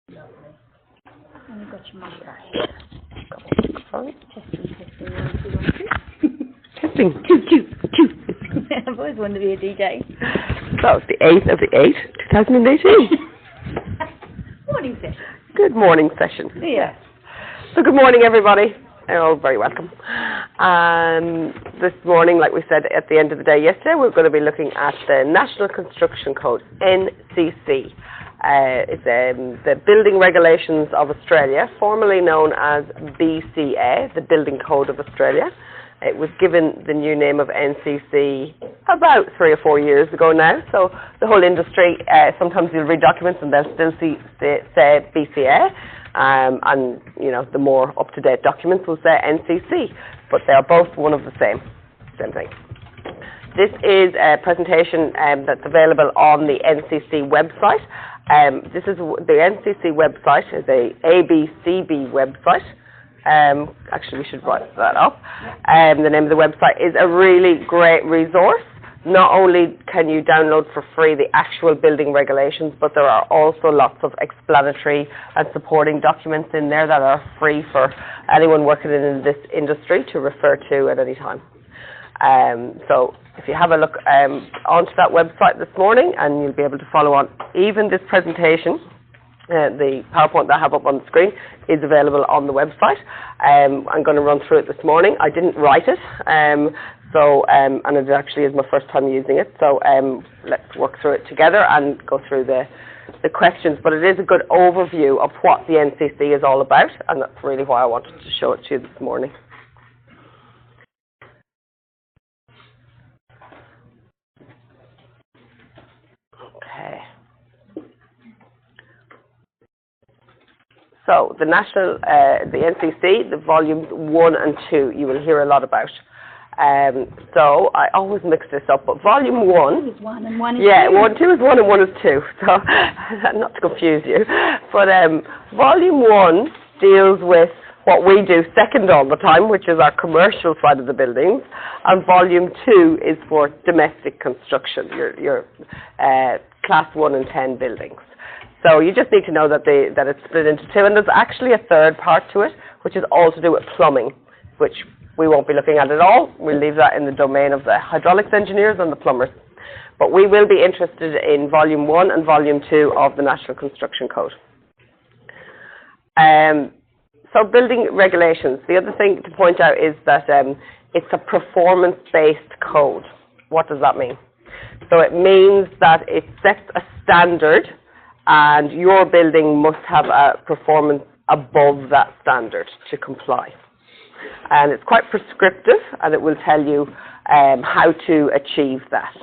Lovely. And you've got your microphone. Sorry? Testing, 1, 2, 1, 2. Testing. Two. I've always wanted to be a DJ. So it's the 8th of the 8th, 2018. Morning session. Good morning session. Yeah. So good morning, everybody. You're all very welcome. This morning, like we said at the end of the day yesterday, we're going to be looking at the National Construction Code, NCC. It's the Building Regulations of Australia, formerly known as BCA, the Building Code of Australia. It was given the new name of NCC about 3 or 4 years ago now. So the whole industry, sometimes you'll read documents and they'll still say BCA. And, you know, the more up-to-date documents will say NCC. But they are both one of the same thing. This is a presentation that's available on the NCC website. This is the NCC website is a ABCB website. Actually, we should write that up. The name of the website is a really great resource. Not only can you download for free the actual building regulations, but there are also lots of explanatory and supporting documents in there that are free for anyone working in this industry to refer to at any time. So if you have a look onto that website this morning, and you'll be able to follow on even this presentation. The PowerPoint that I have up on the screen is available on the website. I'm going to run through it this morning. I didn't write it, and it actually is my first time using it. So let's work through it together and go through the questions. But it is a good overview of what the NCC is all about, and that's really why I wanted to show it to you this morning. Okay. So the NCC, the volumes 1 and 2, you will hear a lot about. So I always mix this up, but volume 1 is 1 and 1 is 2. Yeah, 2 is 1 and 1 is 2. So not to confuse you, but volume 1 deals with what we do second all the time, which is our commercial side of the buildings, and volume 2 is for domestic construction, your class 1 and 10 buildings. So you just need to know that it's split into 2, and there's actually a third part to it, which is all to do with plumbing, which we won't be looking at all. We'll leave that in the domain of the hydraulics engineers and the plumbers. But we will be interested in volume 1 and volume 2 of the National Construction Code. So building regulations. The other thing to point out is that it's a performance-based code. What does that mean? So it means that it sets a standard, and your building must have a performance above that standard to comply. And it's quite prescriptive, and it will tell you how to achieve that.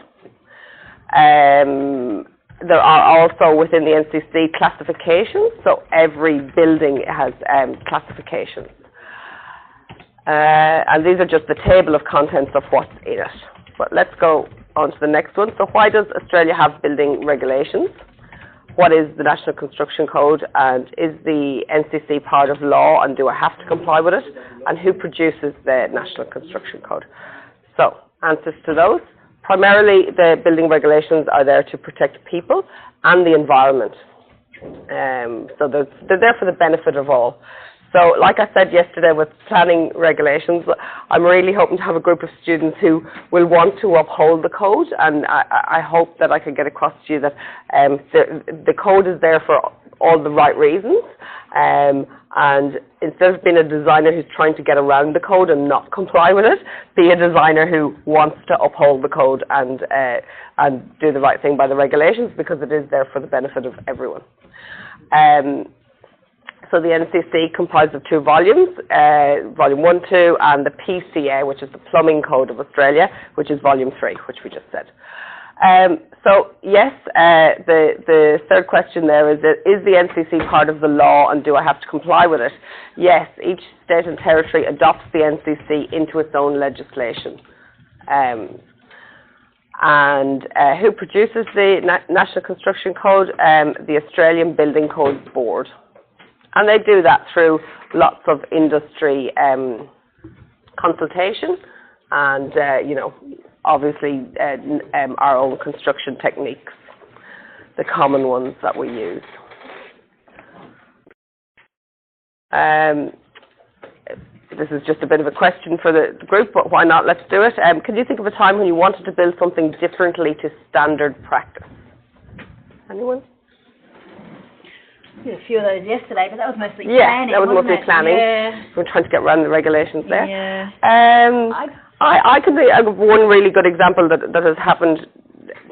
There are also within the NCC classifications, so every building has classifications. And these are just the table of contents of what's in it. But let's go on to the next one. So why does Australia have building regulations? What is the National Construction Code, and is the NCC part of law, and do I have to comply with it? And who produces the National Construction Code? So, answers to those. Primarily, the building regulations are there to protect people and the environment. So they're there for the benefit of all. So, like I said yesterday with planning regulations, I'm really hoping to have a group of students who will want to uphold the code, and I hope that I can get across to you that the code is there for all the right reasons, and instead of being a designer who's trying to get around the code and not comply with it, be a designer who wants to uphold the code and do the right thing by the regulations, because it is there for the benefit of everyone. So the NCC comprises of 2 volumes, volume 1, 2, and the PCA, which is the Plumbing Code of Australia, which is volume 3, which we just said. So yes, the third question there is the NCC part of the law, and do I have to comply with it? Yes, each state and territory adopts the NCC into its own legislation. And who produces the National Construction Code? The Australian Building Codes Board. And they do that through lots of industry consultation and, you know, obviously our own construction techniques, the common ones that we use. This is just a bit of a question for the group, but why not? Let's do it. Can you think of a time when you wanted to build something differently to standard practice? Anyone? We did a few of those yesterday, but that was mostly Yeah, planning. that was mostly wasn't it? planning. Yeah. We're trying to get around the regulations there. Yeah. I can think of one really good example that has happened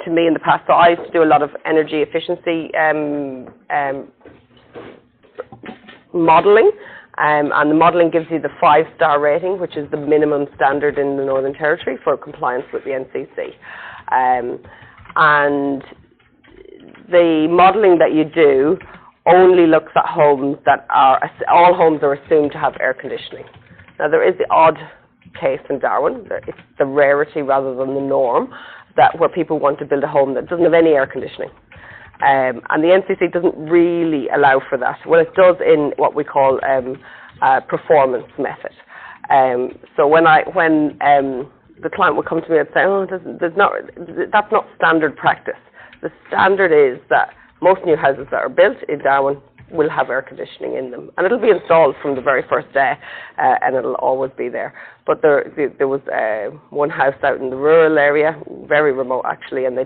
to me in the past. So I used to do a lot of energy efficiency modelling, and the modelling gives you the 5-star rating, which is the minimum standard in the Northern Territory for compliance with the NCC. And the modelling that you do only looks at homes that all homes are assumed to have air conditioning. Now there is the odd case in Darwin, it's the rarity rather than the norm, that where people want to build a home that doesn't have any air conditioning. And the NCC doesn't really allow for that. Well, it does in what we call a performance method. So when the client would come to me and say, oh, that's not standard practice. The standard is that most new houses that are built in Darwin will have air conditioning in them, and it'll be installed from the very first day, and it'll always be there. But there was one house out in the rural area, very remote actually, and they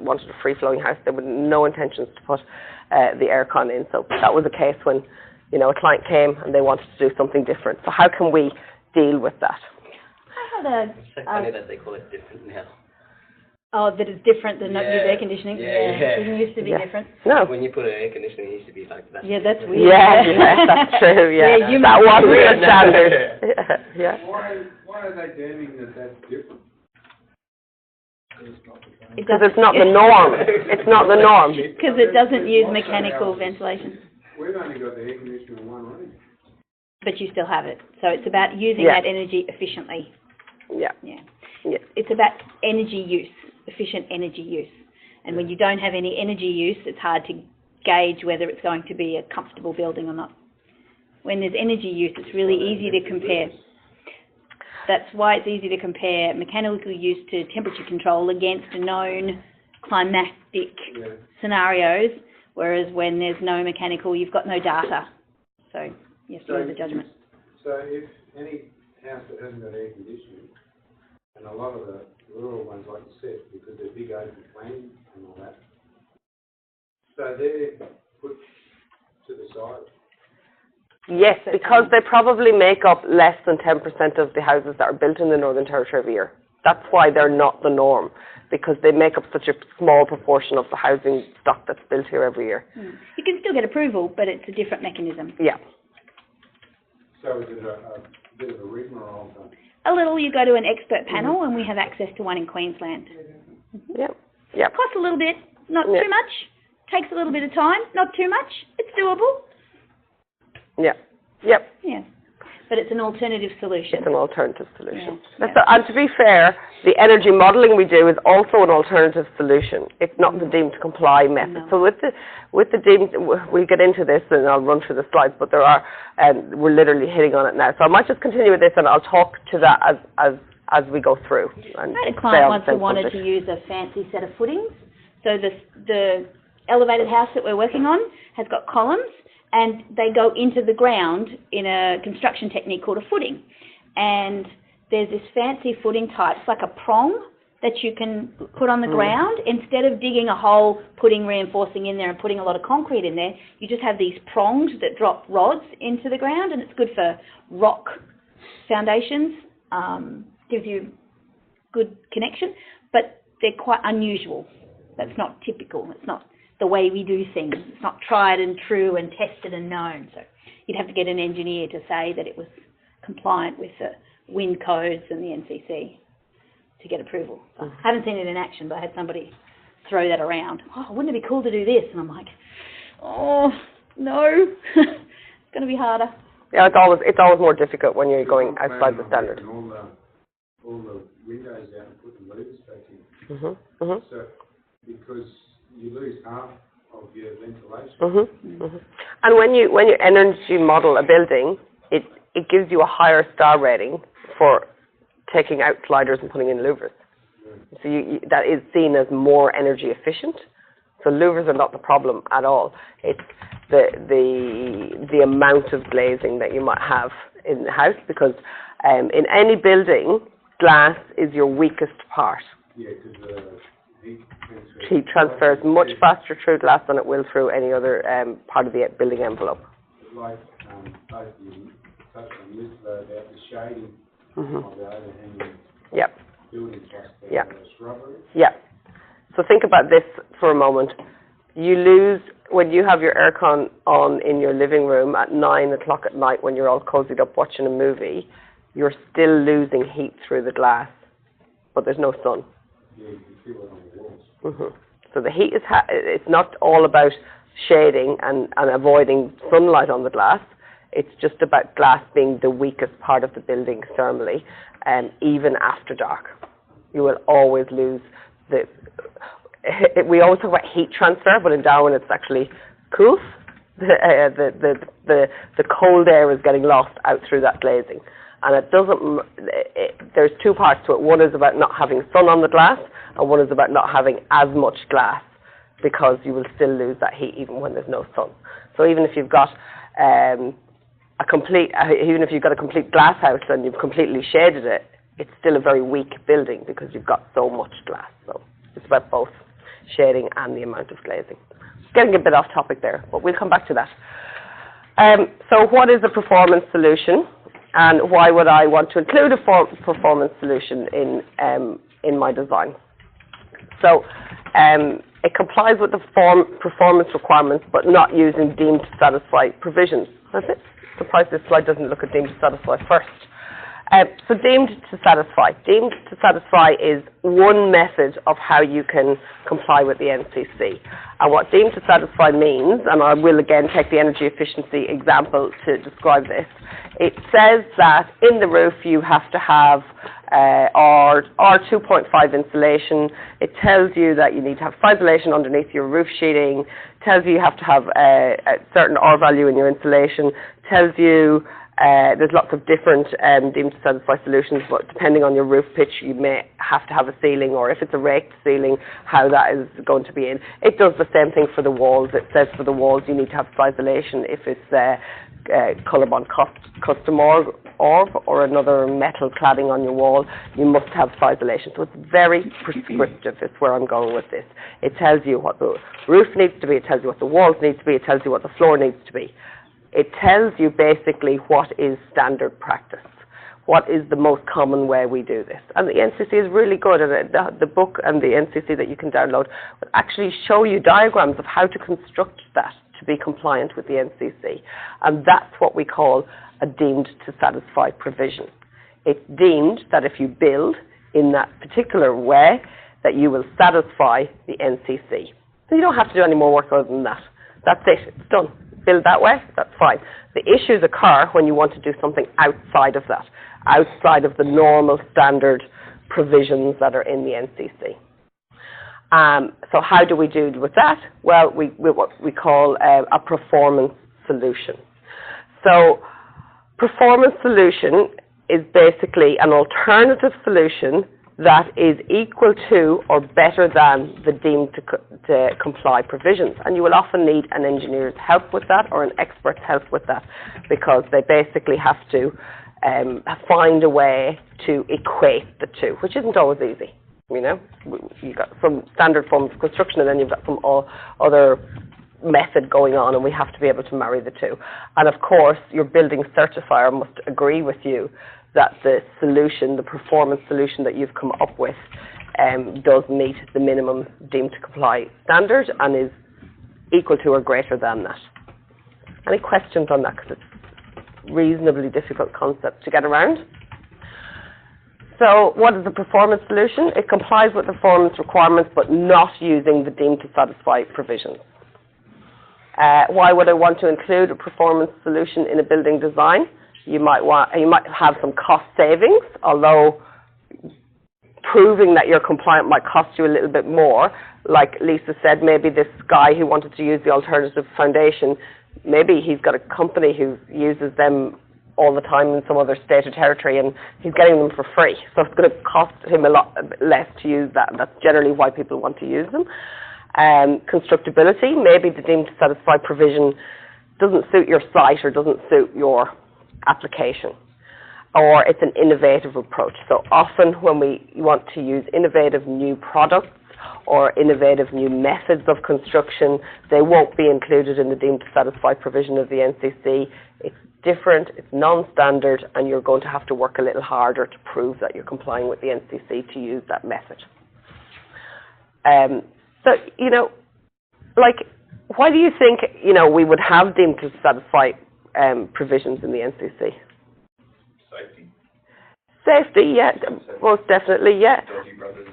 wanted a free-flowing house. They had no intentions to put the aircon in. So that was a case when, you know, a client came and they wanted to do something different. So how can we deal with that? I had It's so funny that they call it different now. Oh, that it's different than not use air conditioning. Yeah. It didn't used to be different. No. When you put an air conditioner, it used to be like that. Yeah, that's weird. Yeah, that's true. Yeah, Yeah, you that must wasn't be the weird. standard. Yeah. Why are they deeming that that's different? Because it's not the norm. It's not the norm. Because it doesn't use mechanical ventilation. We've only got the air conditioner in one room. But you still have it. So it's about using Yeah. that energy efficiently. Yeah. Yeah. Yeah. It's about energy use, efficient energy use. And when you don't have any energy use, it's hard to gauge whether it's going to be a comfortable building or not. When there's energy use, it's really easy to compare. That's why it's easy to compare mechanical use to temperature control against known climatic scenarios, whereas when there's no mechanical, you've got no data. So you have to use the judgment. So if any house that hasn't got air conditioning, and a lot of the rural ones, like you said, because they're big open plan and all that, so they're put to the side. Yes, because they probably make up less than 10% of the houses that are built in the Northern Territory every year. That's why they're not the norm, because they make up such a small proportion of the housing stock that's built here every year. You can still get approval, but it's a different mechanism. Yeah. So is it a bit of a rigmarole? A little, you go to an expert panel, and we have access to one in Queensland. Yeah. Yeah. Costs a little bit, not Yeah. too much. Takes a little bit of time, not too much. It's doable. Yeah. Yep. Yeah. But it's an alternative solution. It's an alternative solution. Yeah. And to be fair, the energy modelling we do is also an alternative solution. It's not the deemed to comply method. No. So with the deemed, we'll get into this and I'll run through the slides, but there are, we're literally hitting on it now. So I might just continue with this and I'll talk to that as we go through. And I had a stay client on once the who same wanted subject. to use a fancy set of footings. So the elevated house that we're working on has got columns, and they go into the ground in a construction technique called a footing. And there's this fancy footing type, it's like a prong that you can put on the ground. Instead of digging a hole, putting reinforcing in there and putting a lot of concrete in there, you just have these prongs that drop rods into the ground, and it's good for rock foundations, gives you good connection, but they're quite unusual. That's not typical. It's not the way we do things. It's not tried and true and tested and known. So you'd have to get an engineer to say that it was compliant with the wind codes and the NCC to get approval. So I haven't seen it in action, but I had somebody throw that around. Oh, wouldn't it be cool to do this? And I'm like, oh, no. It's going to be harder. Yeah, it's always more difficult when you're going outside the standard. And all the windows out and putting levers back in. Mm-hmm. Mm-hmm. So because you lose half of your ventilation. Mm-hmm. Mm-hmm. And when you energy model a building, it gives you a higher star rating for taking out sliders and putting in louvers. So that is seen as more energy efficient So louvers are not the problem at all. It's the amount of glazing that you might have in the house, because in any building, glass is your weakest part. Yeah, because Heat transfers much faster through glass than it will through any other part of the building envelope. like both you touched on this, though, about the shading Mm-hmm. of the overhanging Yep. building plus the Yeah. shrubbery. Yeah. So think about this for a moment. You lose, when you have your aircon on in your living room at 9 o'clock at night when you're all cozied up watching a movie, you're still losing heat through the glass, but there's no sun. Yeah, you can feel it on the walls. Mm-hmm. So the heat is, it's not all about shading and avoiding sunlight on the glass. It's just about glass being the weakest part of the building thermally, even after dark. You will always lose we always talk about heat transfer, but in Darwin it's actually cool. The cold air is getting lost out through that glazing. And it doesn't, there's two parts to it. One is about not having sun on the glass, and one is about not having as much glass, because you will still lose that heat even when there's no sun. So even if you've got even if you've got a complete glass house and you've completely shaded it, it's still a very weak building because you've got so much glass. So it's about both shading and the amount of glazing. Getting a bit off topic there, but we'll come back to that. So what is a performance solution, and why would I want to include a performance solution in my design? So it complies with the performance requirements, but not using deemed to satisfy provisions. That's it. Surprised this slide doesn't look at deemed to satisfy first. So deemed to satisfy. Deemed to satisfy is one method of how you can comply with the NCC. And what deemed to satisfy means, and I will again take the energy efficiency example to describe this, it says that in the roof you have to have R2.5 insulation. It tells you that you need to have insulation underneath your roof sheeting. Tells you have to have a certain R value in your insulation. Tells you there's lots of different deemed to satisfy solutions, but depending on your roof pitch, you may have to have a ceiling, or if it's a raked ceiling, how that is going to be in. It does the same thing for the walls. It says for the walls you need to have isolation. If it's Colorbond custom orb or another metal cladding on your wall, you must have isolation. So it's very prescriptive, is where I'm going with this. It tells you what the roof needs to be, it tells you what the walls need to be, it tells you what the floor needs to be. It tells you basically what is standard practice, what is the most common way we do this. And the NCC is really good, and the book and the NCC that you can download will actually show you diagrams of how to construct that to be compliant with the NCC. And that's what we call a deemed to satisfy provision. It's deemed that if you build in that particular way, that you will satisfy the NCC. So you don't have to do any more work other than that. That's it, it's done. Build that way, that's fine. The issues occur when you want to do something outside of that, outside of the normal standard provisions that are in the NCC. So how do we do with that? Well, we what we call a performance solution. So performance solution is basically an alternative solution that is equal to or better than the deemed to comply provisions. And you will often need an engineer's help with that, or an expert's help with that, because they basically have to find a way to equate the two, which isn't always easy. You know, you've got some standard forms of construction, and then you've got some other method going on, and we have to be able to marry the two. And of course, your building certifier must agree with you that the solution, the performance solution that you've come up with, does meet the minimum deemed to comply standard and is equal to or greater than that. Any questions on that? Because it's a reasonably difficult concept to get around. So what is a performance solution? It complies with the performance requirements, but not using the deemed to satisfy provisions. Why would I want to include a performance solution in a building design? You might have some cost savings, although proving that you're compliant might cost you a little bit more. Like Lisa said, maybe this guy who wanted to use the alternative foundation, maybe he's got a company who uses them all the time in some other state or territory, and he's getting them for free. So it's going to cost him a lot less to use that, and that's generally why people want to use them. Constructability, maybe the deemed to satisfy provision doesn't suit your site or doesn't suit your application, or it's an innovative approach. So often when we want to use innovative new products or innovative new methods of construction, they won't be included in the deemed to satisfy provision of the NCC. It's different, it's non-standard, and you're going to have to work a little harder to prove that you're complying with the NCC to use that method. So, you know, like, why do you think, you know, we would have deemed to satisfy provisions in the NCC? Safety. Safety, yeah, most definitely, yeah. Dodgy brothers.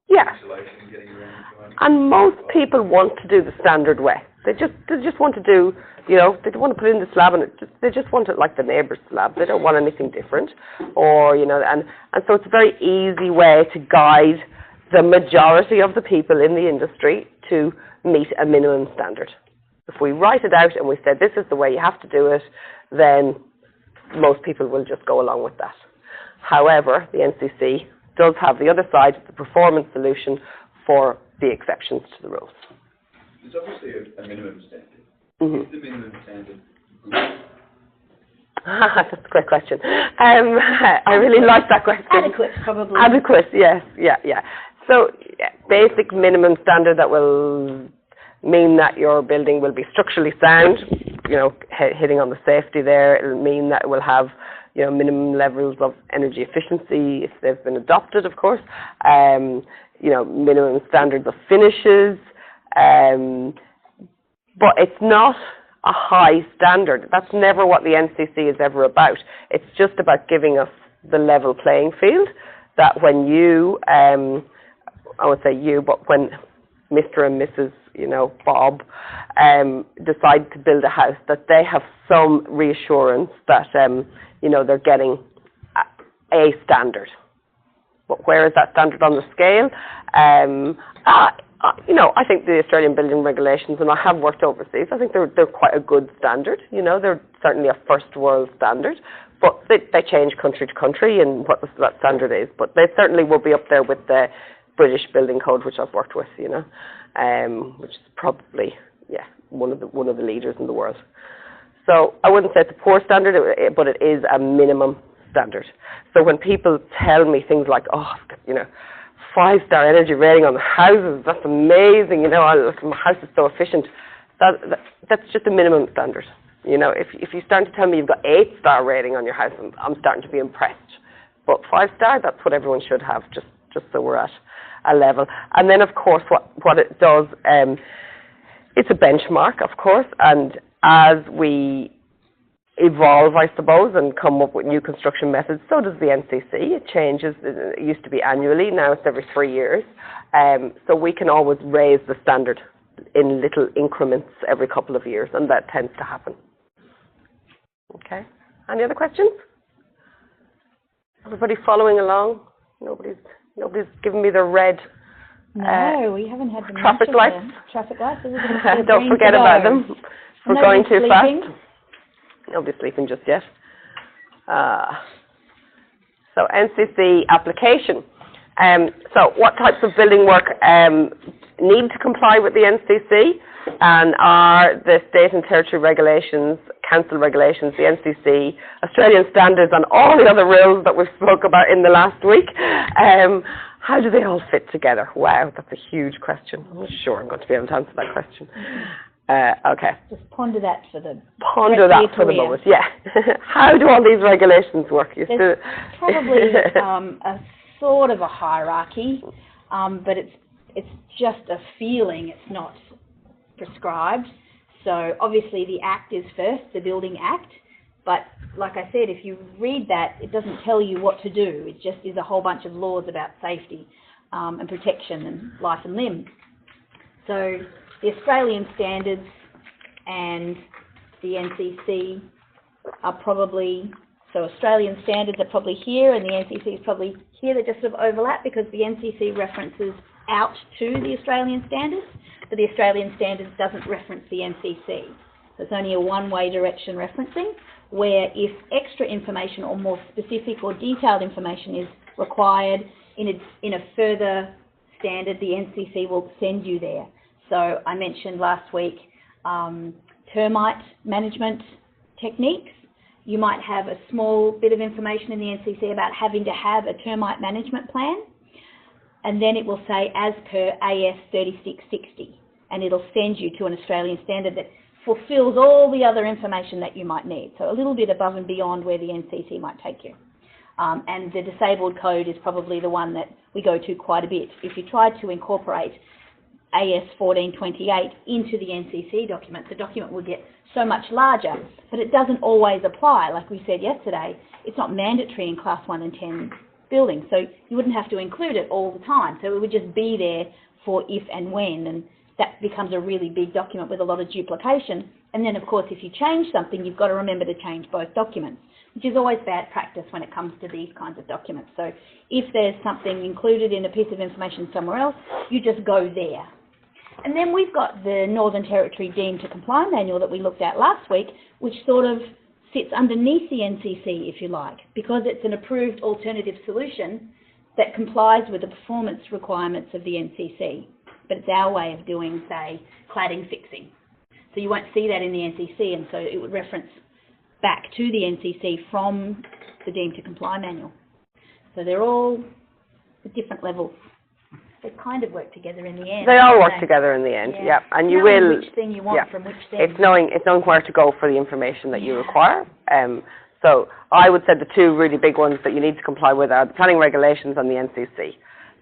Yeah. Insulation, getting around the time. And most people want to do the standard way. They just want to do, you know, they don't want to put in the slab and they just want it like the neighbour's slab. They don't want anything different. Or, you know, and so it's a very easy way to guide the majority of the people in the industry to meet a minimum standard. If we write it out and we say this is the way you have to do it, then most people will just go along with that. However, the NCC does have the other side, the performance solution for the exceptions to the rules. There's obviously a minimum standard. Mm-hmm. Is the minimum standard good? That's a great question. I really like that question. Adequate, probably. Adequate, yes, yeah. So, yeah, basic minimum standard that will mean that your building will be structurally sound, you know, hitting on the safety there. It'll mean that it will have, you know, minimum levels of energy efficiency if they've been adopted, of course. You know, minimum standards of finishes. But it's not a high standard. That's never what the NCC is ever about. It's just about giving us the level playing field that when you, I would say you, but when Mr. and Mrs., you know, Bob, decide to build a house, that they have some reassurance that, you know, they're getting a standard. But where is that standard on the scale? You know, I think the Australian building regulations, and I have worked overseas, I think they're quite a good standard. You know, they're certainly a first world standard, but they change country to country and what that standard is. But they certainly will be up there with the British Building Code, which I've worked with, you know, which is probably, yeah, one of the leaders in the world. So I wouldn't say it's a poor standard, but it is a minimum standard. So when people tell me things like, oh, you know, 5-star energy rating on the houses, that's amazing, you know, my house is so efficient, that's just a minimum standard. You know, if you start to tell me you've got 8-star rating on your house, I'm starting to be impressed. But 5-star, that's what everyone should have, just so we're at a level. And then, of course, what it does, it's a benchmark, of course, and as we evolve, I suppose, and come up with new construction methods, so does the NCC. It changes. It used to be annually, now it's every 3 years. So we can always raise the standard in little increments every couple of years, and that tends to happen. Okay. Any other questions? Everybody following along? Nobody's giving me the red. No, we haven't had the traffic lights. Traffic lights. Don't forget about them. We're going too fast. Nobody's sleeping just yet. So NCC application. So what types of building work need to comply with the NCC, and are the state and territory regulations, council regulations, the NCC, Australian standards, and all the other rules that we spoke about in the last week. How do they all fit together? Wow, that's a huge question. I'm not sure I'm going to be able to answer that question. Okay. Just ponder that for the moment, yeah. How do all these regulations work? There's probably a sort of a hierarchy, but it's just a feeling, it's not prescribed. So obviously the Act is first, the Building Act, but like I said, if you read that, it doesn't tell you what to do. It just is a whole bunch of laws about safety and protection and life and limb. So the Australian standards and the NCC are probably, so Australian standards are probably here and the NCC is probably here. They just sort of overlap because the NCC references out to the Australian standards, but the Australian standards doesn't reference the NCC. So it's only a one-way direction referencing, where if extra information or more specific or detailed information is required in a further standard, the NCC will send you there. So I mentioned last week termite management techniques. You might have a small bit of information in the NCC about having to have a termite management plan, and then it will say as per AS 3660, and it'll send you to an Australian standard that fulfills all the other information that you might need. So a little bit above and beyond where the NCC might take you. And the disabled code is probably the one that we go to quite a bit. If you tried to incorporate AS 1428 into the NCC document, the document will get so much larger, but it doesn't always apply. Like we said yesterday, it's not mandatory in Class 1 and 10 buildings, so you wouldn't have to include it all the time. So it would just be there for if and when, and that becomes a really big document with a lot of duplication. And then, of course, if you change something, you've got to remember to change both documents, which is always bad practice when it comes to these kinds of documents. So if there's something included in a piece of information somewhere else, you just go there. And then we've got the Northern Territory Deemed to Comply Manual that we looked at last week, which sort of sits underneath the NCC, if you like, because it's an approved alternative solution that complies with the performance requirements of the NCC. But it's our way of doing, say, cladding fixing. So you won't see that in the NCC, and so it would reference back to the NCC from the Deemed to Comply Manual. So they're all at different levels. They kind of work together in the end. They all work together in the end, yeah. And you knowing will... which thing you want from which thing. It's knowing where to go for the information that you require. So I would say the two really big ones that you need to comply with are the planning regulations and the NCC.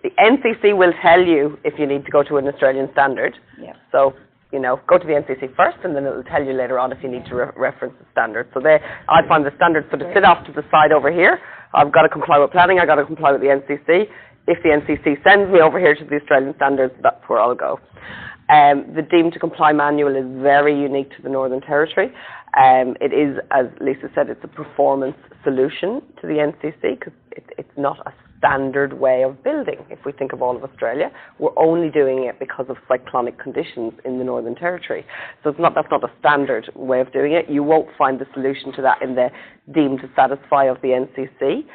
The NCC will tell you if you need to go to an Australian standard. Yeah. So, you know, go to the NCC first, and then it will tell you later on if you need to reference the standard. So I find the standards sort of sit off to the side over here. I've got to comply with planning, I've got to comply with the NCC. If the NCC sends me over here to the Australian standards, that's where I'll go. The Deemed to Comply Manual is very unique to the Northern Territory. It is, as Lisa said, it's a performance solution to the NCC because it's not a standard way of building. If we think of all of Australia, we're only doing it because of cyclonic conditions in the Northern Territory. So that's not a standard way of doing it. You won't find the solution to that in the Deemed to Satisfy of the NCC.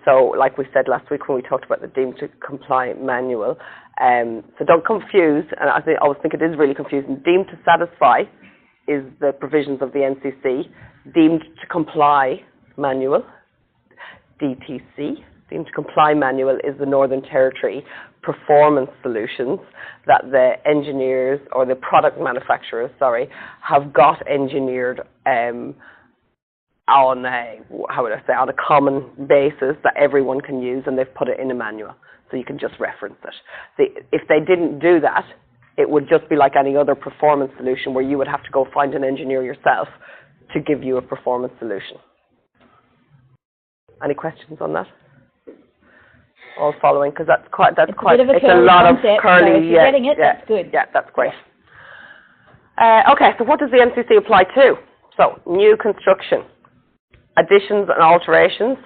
So like we said last week when we talked about the Deemed to Comply Manual, so don't confuse, and I always think it is really confusing. Deemed to Satisfy is the provisions of the NCC. Deemed to Comply Manual, DTC, Deemed to Comply Manual, is the Northern Territory performance solutions that the engineers or the product manufacturers, have got engineered on a common basis that everyone can use, and they've put it in a manual, so you can just reference it. If they didn't do that, it would just be like any other performance solution where you would have to go find an engineer yourself to give you a performance solution. Any questions on that? All following, because it's a lot of curly. So if you're getting it, that's good. Yeah, that's great. Okay, so what does the NCC apply to? So new construction, additions and alterations,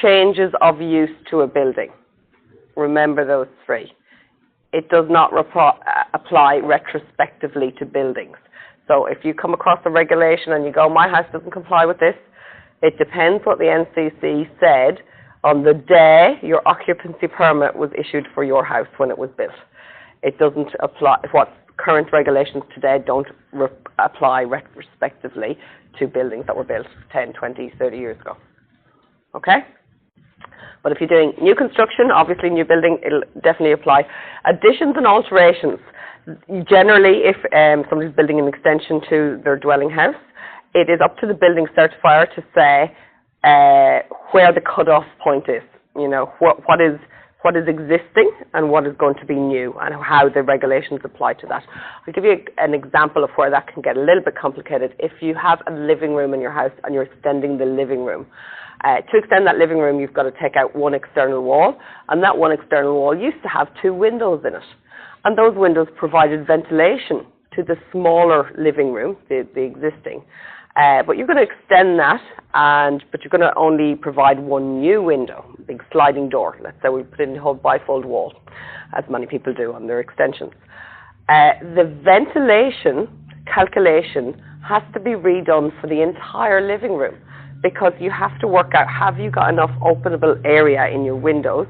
changes of use to a building. Remember those three. It does not apply retrospectively to buildings. So if you come across a regulation and you go, my house doesn't comply with this, it depends what the NCC said on the day your occupancy permit was issued for your house when it was built. It doesn't apply, what current regulations today don't apply retrospectively to buildings that were built 10, 20, 30 years ago. Okay? But if you're doing new construction, obviously new building, it'll definitely apply. Additions and alterations. Generally, if somebody's building an extension to their dwelling house, it is up to the building certifier to say where the cut-off point is. You know, what is existing and what is going to be new, and how the regulations apply to that. I'll give you an example of where that can get a little bit complicated. If you have a living room in your house and you're extending the living room, to extend that living room, you've got to take out one external wall, and that one external wall used to have 2 windows in it. And those windows provided ventilation to the smaller living room, the existing. But you're going to extend that, but you're going to only provide one new window, big sliding door. Let's say we put in the whole bifold wall, as many people do on their extensions. The ventilation calculation has to be redone for the entire living room, because you have to work out, have you got enough openable area in your windows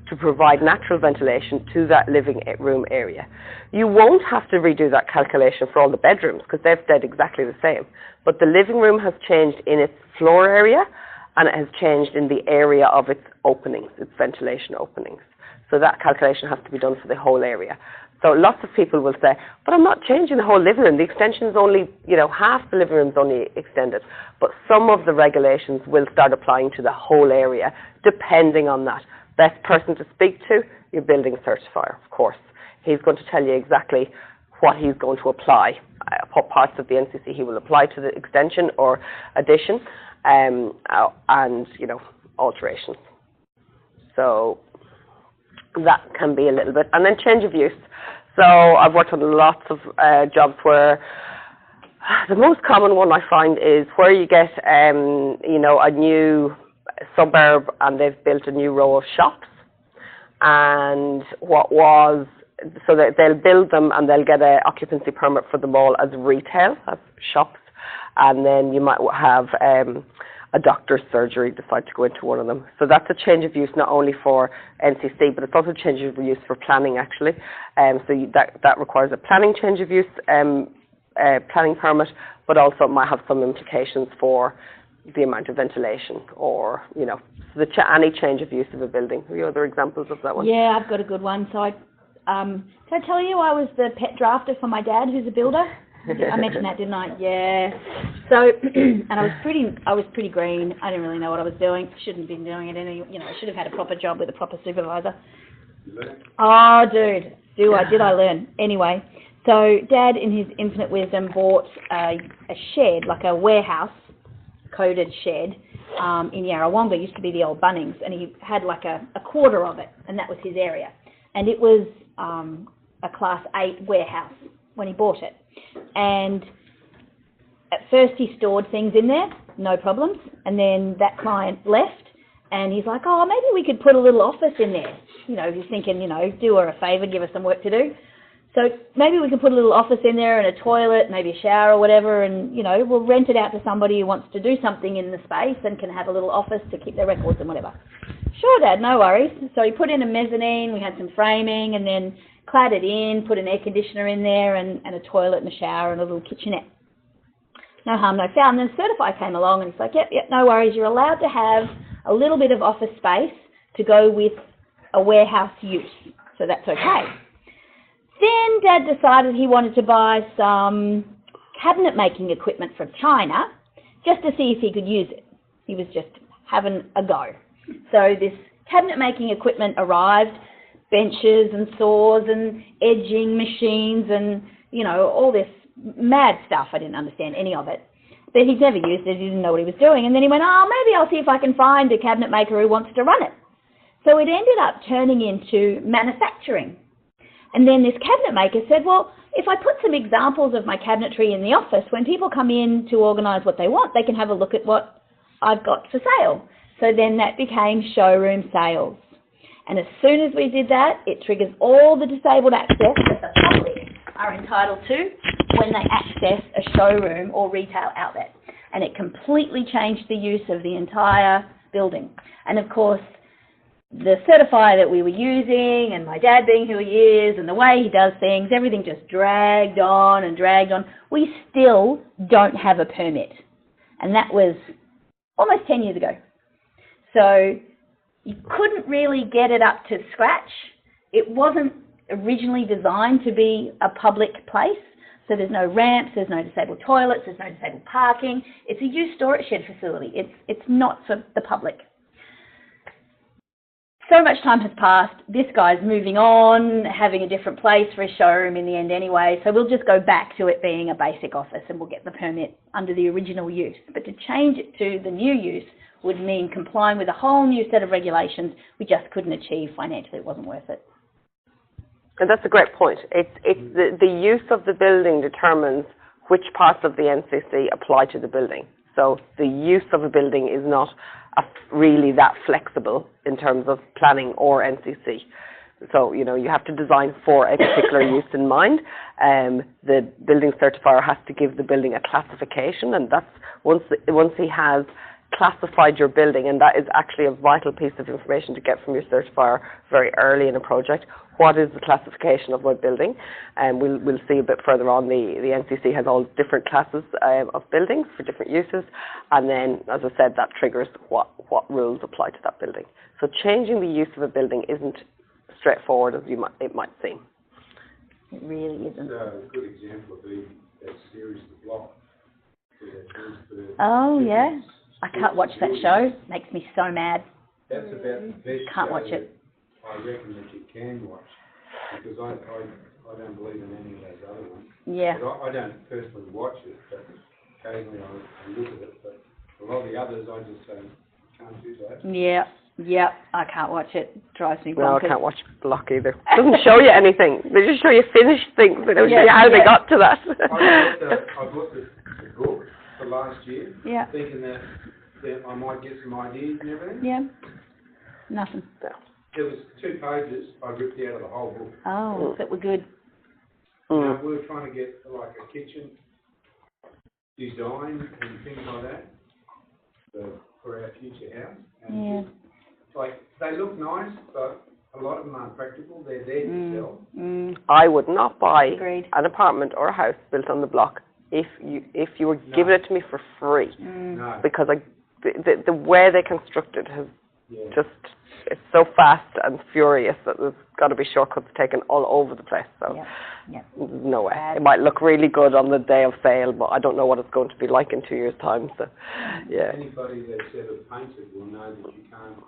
to provide natural ventilation to that living room area. You won't have to redo that calculation for all the bedrooms because they've stayed exactly the same. But the living room has changed in its floor area and it has changed in the area of its openings, its ventilation openings. So that calculation has to be done for the whole area. So lots of people will say, but I'm not changing the whole living room. The extension is only, half the living room is only extended. But some of the regulations will start applying to the whole area, depending on that. Best person to speak to, your building certifier, of course. He's going to tell you exactly what he's going to apply, what parts of the NCC he will apply to the extension or addition, and, alterations. So that can be a little bit. And then change of use. So I've worked on lots of jobs where the most common one I find is where you get, a new suburb and they've built a new row of shops. And so that they'll build them and they'll get an occupancy permit for them all as retail, as shops. And then you might have a doctor's surgery decide to go into one of them. So that's a change of use not only for NCC, but it's also a change of use for planning actually. So that requires a planning change of use, planning permit, but also it might have some implications for the amount of ventilation or, any change of use of a building. Have you other examples of that one? Yeah, I've got a good one. So can I tell you I was the pet drafter for my dad who's a builder? I mentioned that, didn't I? Yeah. So, and I was pretty green. I didn't really know what I was doing. Shouldn't have been doing it I should have had a proper job with a proper supervisor. Oh, dude, did I learn? Anyway, so Dad, in his infinite wisdom, bought a shed, like a warehouse, coded shed, in Yarrawonga. Used to be the old Bunnings, and he had like a quarter of it, and that was his area. And it was a Class 8 warehouse when he bought it. And at first he stored things in there, no problems, and then that client left and he's like, oh, maybe we could put a little office in there. He's thinking, do her a favour, give us some work to do. So maybe we can put a little office in there and a toilet, maybe a shower or whatever, and, we'll rent it out to somebody who wants to do something in the space and can have a little office to keep their records and whatever. Sure, Dad, no worries. So he put in a mezzanine, we had some framing, and then clad it in, put an air conditioner in there and a toilet and a shower and a little kitchenette. No harm, no foul. And then the certifier came along and he's like, yep, no worries. You're allowed to have a little bit of office space to go with a warehouse use. So that's okay. Then Dad decided he wanted to buy some cabinet making equipment from China just to see if he could use it. He was just having a go. So this cabinet making equipment arrived, benches and saws and edging machines and, all this mad stuff. I didn't understand any of it. But he'd never used it. He didn't know what he was doing. And then he went, maybe I'll see if I can find a cabinet maker who wants to run it. So it ended up turning into manufacturing. And then this cabinet maker said, well, if I put some examples of my cabinetry in the office, when people come in to organise what they want, they can have a look at what I've got for sale. So then that became showroom sales. And as soon as we did that, it triggers all the disabled access that the public are entitled to when they access a showroom or retail outlet. And it completely changed the use of the entire building. And of course, the certifier that we were using and my dad being who he is and the way he does things, everything just dragged on and dragged on. We still don't have a permit. And that was almost 10 years ago. So you couldn't really get it up to scratch. It wasn't originally designed to be a public place. So there's no ramps, there's no disabled toilets, there's no disabled parking. It's a used storage shed facility. It's not for the public. So much time has passed. This guy's moving on, having a different place for his showroom in the end anyway. So we'll just go back to it being a basic office and we'll get the permit under the original use. But to change it to the new use would mean complying with a whole new set of regulations we just couldn't achieve financially. It wasn't worth it. And that's a great point. It's the use of the building determines which parts of the NCC apply to the building. So the use of a building is not really that flexible in terms of planning or NCC. So, you have to design for a particular use in mind. The building certifier has to give the building a classification, and that's once he has classified your building, and that is actually a vital piece of information to get from your certifier very early in a project. What is the classification of my building? And we'll see a bit further on. The NCC has all different classes of buildings for different uses, and then, as I said, that triggers what rules apply to that building. So changing the use of a building isn't straightforward as it might seem. It really isn't. A good example would be that series of blocks. Oh, yeah. I can't watch that show. Makes me so mad. That's about the best Can't show watch it. I reckon that you can watch, because I don't believe in any of those other ones. Yeah. But I don't personally watch it, but occasionally I look at it. But a lot of the others, I just can't do that. Yeah. Yeah. I can't watch it. Drives me bonkers. No, I can't watch Block either. It doesn't show you anything. They just show you finished things. They don't show you how they got to that. I bought the book for last year, Yeah. thinking that I might get some ideas and everything. Yeah. Nothing. There was 2 pages I ripped out of the whole book. Oh, that were good. Mm. We were trying to get like a kitchen design and things like that for our future house. And Yeah. like, they look nice, but a lot of them aren't practical. They're there to sell. Mm. I would not buy Agreed. an apartment or a house built on the block if you were giving it to me for free, Mm. No. because the way they constructed has Yeah. just, it's so fast and furious that there's got to be shortcuts taken all over the place. So Yeah. Yeah. no way. Bad. It might look really good on the day of sale, but I don't know what it's going to be like in 2 years' time. So yeah, Anybody that's ever painted will know that you can't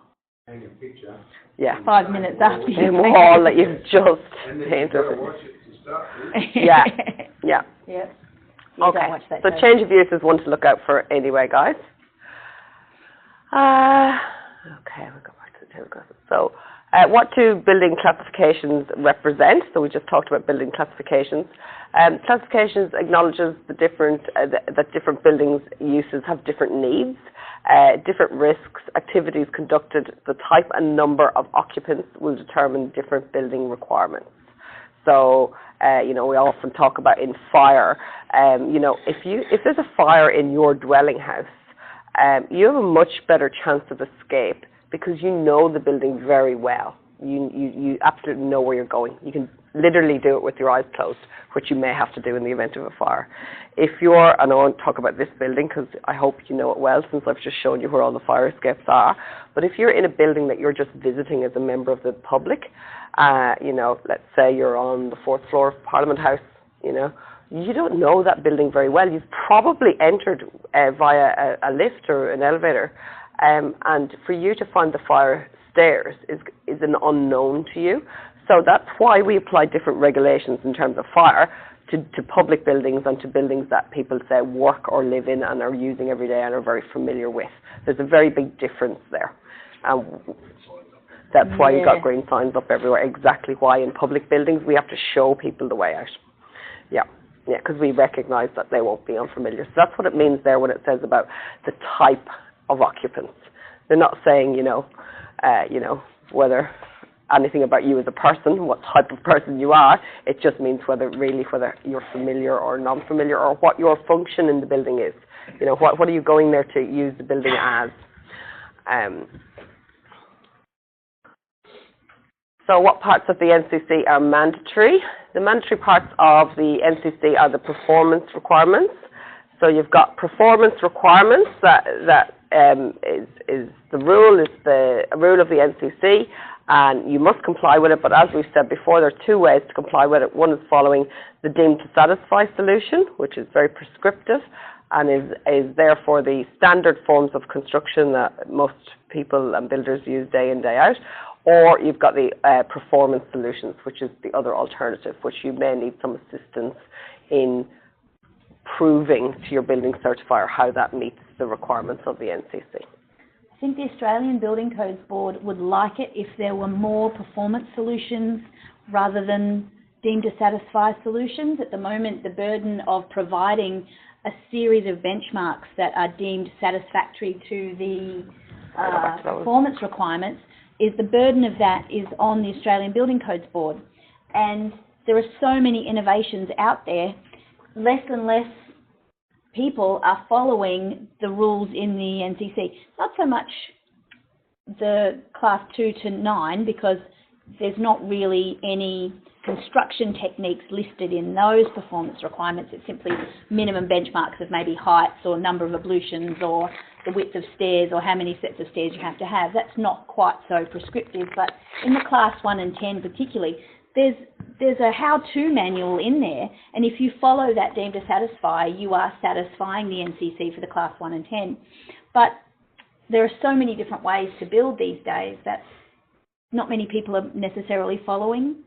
hang a picture. yeah. in 5 the same minutes wall, after you In wall that you've just and then you've painted. got to watch it to start with. Yeah. Yeah. Yeah. You Okay. don't watch that So show. change of use is one to look out for anyway, guys. Okay, we'll go back to the table classes. So, what do building classifications represent? So we just talked about building classifications. Classifications acknowledges the different that different buildings uses have different needs, different risks, activities conducted, the type and number of occupants will determine different building requirements. So, we often talk about in fire, if there's a fire in your dwelling house, you have a much better chance of escape because you know the building very well. You absolutely know where you're going. You can literally do it with your eyes closed, which you may have to do in the event of a fire. If you're, and I won't talk about this building because I hope you know it well since I've just shown you where all the fire escapes are, but if you're in a building that you're just visiting as a member of the public, let's say you're on the 4th floor of Parliament House, you don't know that building very well. You've probably entered via a lift or an elevator, and for you to find the fire stairs is an unknown to you. So that's why we apply different regulations in terms of fire to public buildings and to buildings that people say work or live in and are using every day and are very familiar with. There's a very big difference there. That's why you've got green signs up everywhere. Exactly why in public buildings we have to show people the way out. Yeah, because we recognise that they won't be unfamiliar. So that's what it means there when it says about the type of occupants. They're not saying, whether anything about you as a person, what type of person you are. It just means whether you're familiar or non-familiar, or what your function in the building is. What are you going there to use the building as? So what parts of the NCC are mandatory? The mandatory parts of the NCC are the performance requirements. So you've got performance requirements that is the rule of the NCC, and you must comply with it. But as we've said before, there are 2 ways to comply with it. One is following the deemed to satisfy solution, which is very prescriptive and is therefore the standard forms of construction that most people and builders use day in, day out. Or you've got the performance solutions, which is the other alternative, which you may need some assistance in proving to your building certifier how that meets the requirements of the NCC. I think the Australian Building Codes Board would like it if there were more performance solutions rather than deemed to satisfy solutions. At the moment, the burden of providing a series of benchmarks that are deemed satisfactory to the performance requirements the burden of that is on the Australian Building Codes Board. And there are so many innovations out there, less and less people are following the rules in the NCC. Not so much the class 2 to 9, because there's not really any construction techniques listed in those performance requirements. It's simply minimum benchmarks of maybe heights or number of ablutions or the width of stairs or how many sets of stairs you have to have. That's not quite so prescriptive, but in the class 1 and 10 particularly, there's a how-to manual in there, and if you follow that deemed to satisfy, you are satisfying the NCC for the class 1 and 10. But there are so many different ways to build these days that not many people are necessarily following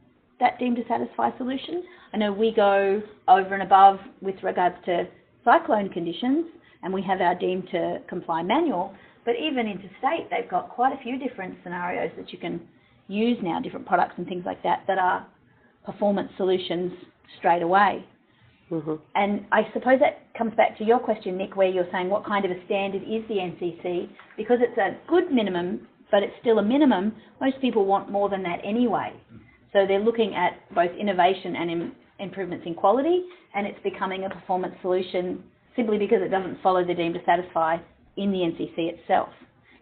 that deemed to satisfy solution. I know we go over and above with regards to cyclone conditions, and we have our deemed to comply manual, but even interstate, they've got quite a few different scenarios that you can use now, different products and things like that, that are performance solutions straight away. Mm-hmm. And I suppose that comes back to your question, Nick, where you're saying what kind of a standard is the NCC? Because it's a good minimum, but it's still a minimum, most people want more than that anyway. So they're looking at both innovation and improvements in quality, and it's becoming a performance solution simply because it doesn't follow the deemed to satisfy in the NCC itself.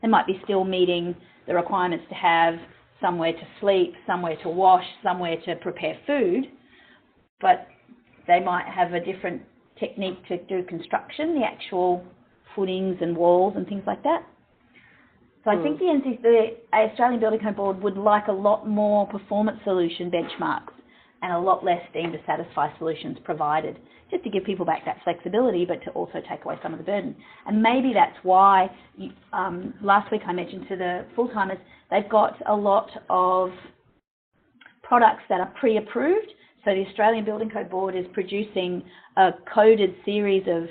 They might be still meeting the requirements to have somewhere to sleep, somewhere to wash, somewhere to prepare food, but they might have a different technique to do construction, the actual footings and walls and things like that. So I think the Australian Building Code Board would like a lot more performance solution benchmarks and a lot less deemed to satisfy solutions provided, just to give people back that flexibility, but to also take away some of the burden. And maybe that's why, last week I mentioned to the full-timers, they've got a lot of products that are pre-approved. So the Australian Building Code Board is producing a coded series of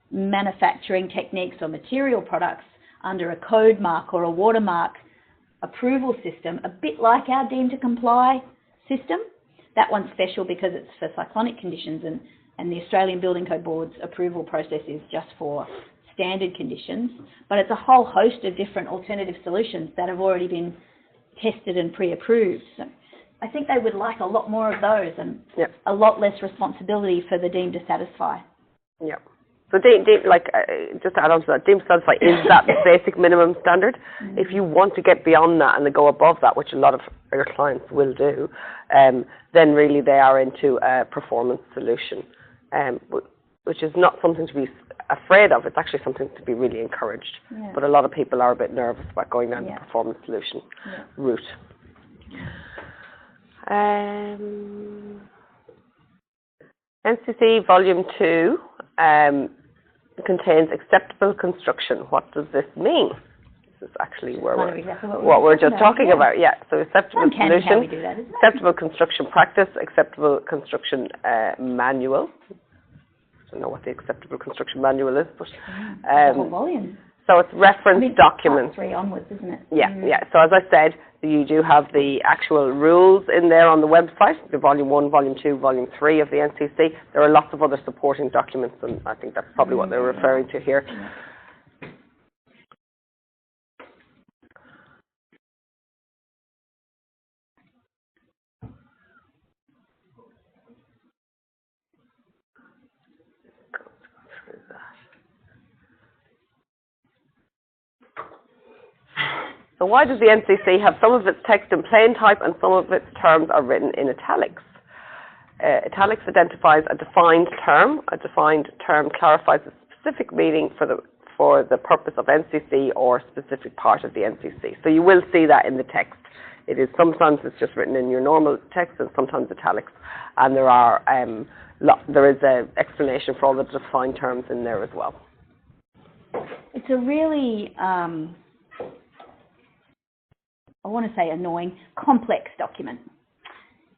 manufacturing techniques or material products under a code mark or a watermark approval system, a bit like our deemed to comply system. That one's special because it's for cyclonic conditions, and the Australian Building Code Board's approval process is just for standard conditions. But it's a whole host of different alternative solutions that have already been tested and pre-approved. So I think they would like a lot more of those and a lot less responsibility for the deemed to satisfy. Yep. So just to add on to that, deemed to satisfy is that the basic minimum standard. Mm-hmm. If you want to get beyond that and go above that, which a lot of your clients will do, then really they are into a performance solution, which is not something to be afraid of. It's actually something to be really encouraged. Yeah. But a lot of people are a bit nervous about going down the performance solution route. NCC Volume 2 contains acceptable construction. What does this mean? This is actually where what we're just talking about. Yeah, so acceptable solution, acceptable construction practice, acceptable construction manual. I don't know what the acceptable construction manual is, but the whole volume. So it's reference documents. 3 onwards, isn't it? Yeah, yeah. So as I said, you do have the actual rules in there on the website, the Volume 1, Volume 2, Volume 3 of the NCC. There are lots of other supporting documents, and I think that's probably what they're referring to here. Yeah. So why does the NCC have some of its text in plain type and some of its terms are written in italics? Italics identifies a defined term. A defined term clarifies a specific meaning for the purpose of NCC or a specific part of the NCC. So you will see that in the text. It is sometimes it's just written in your normal text and sometimes italics. And there is an explanation for all the defined terms in there as well. It's a really I want to say annoying, complex document.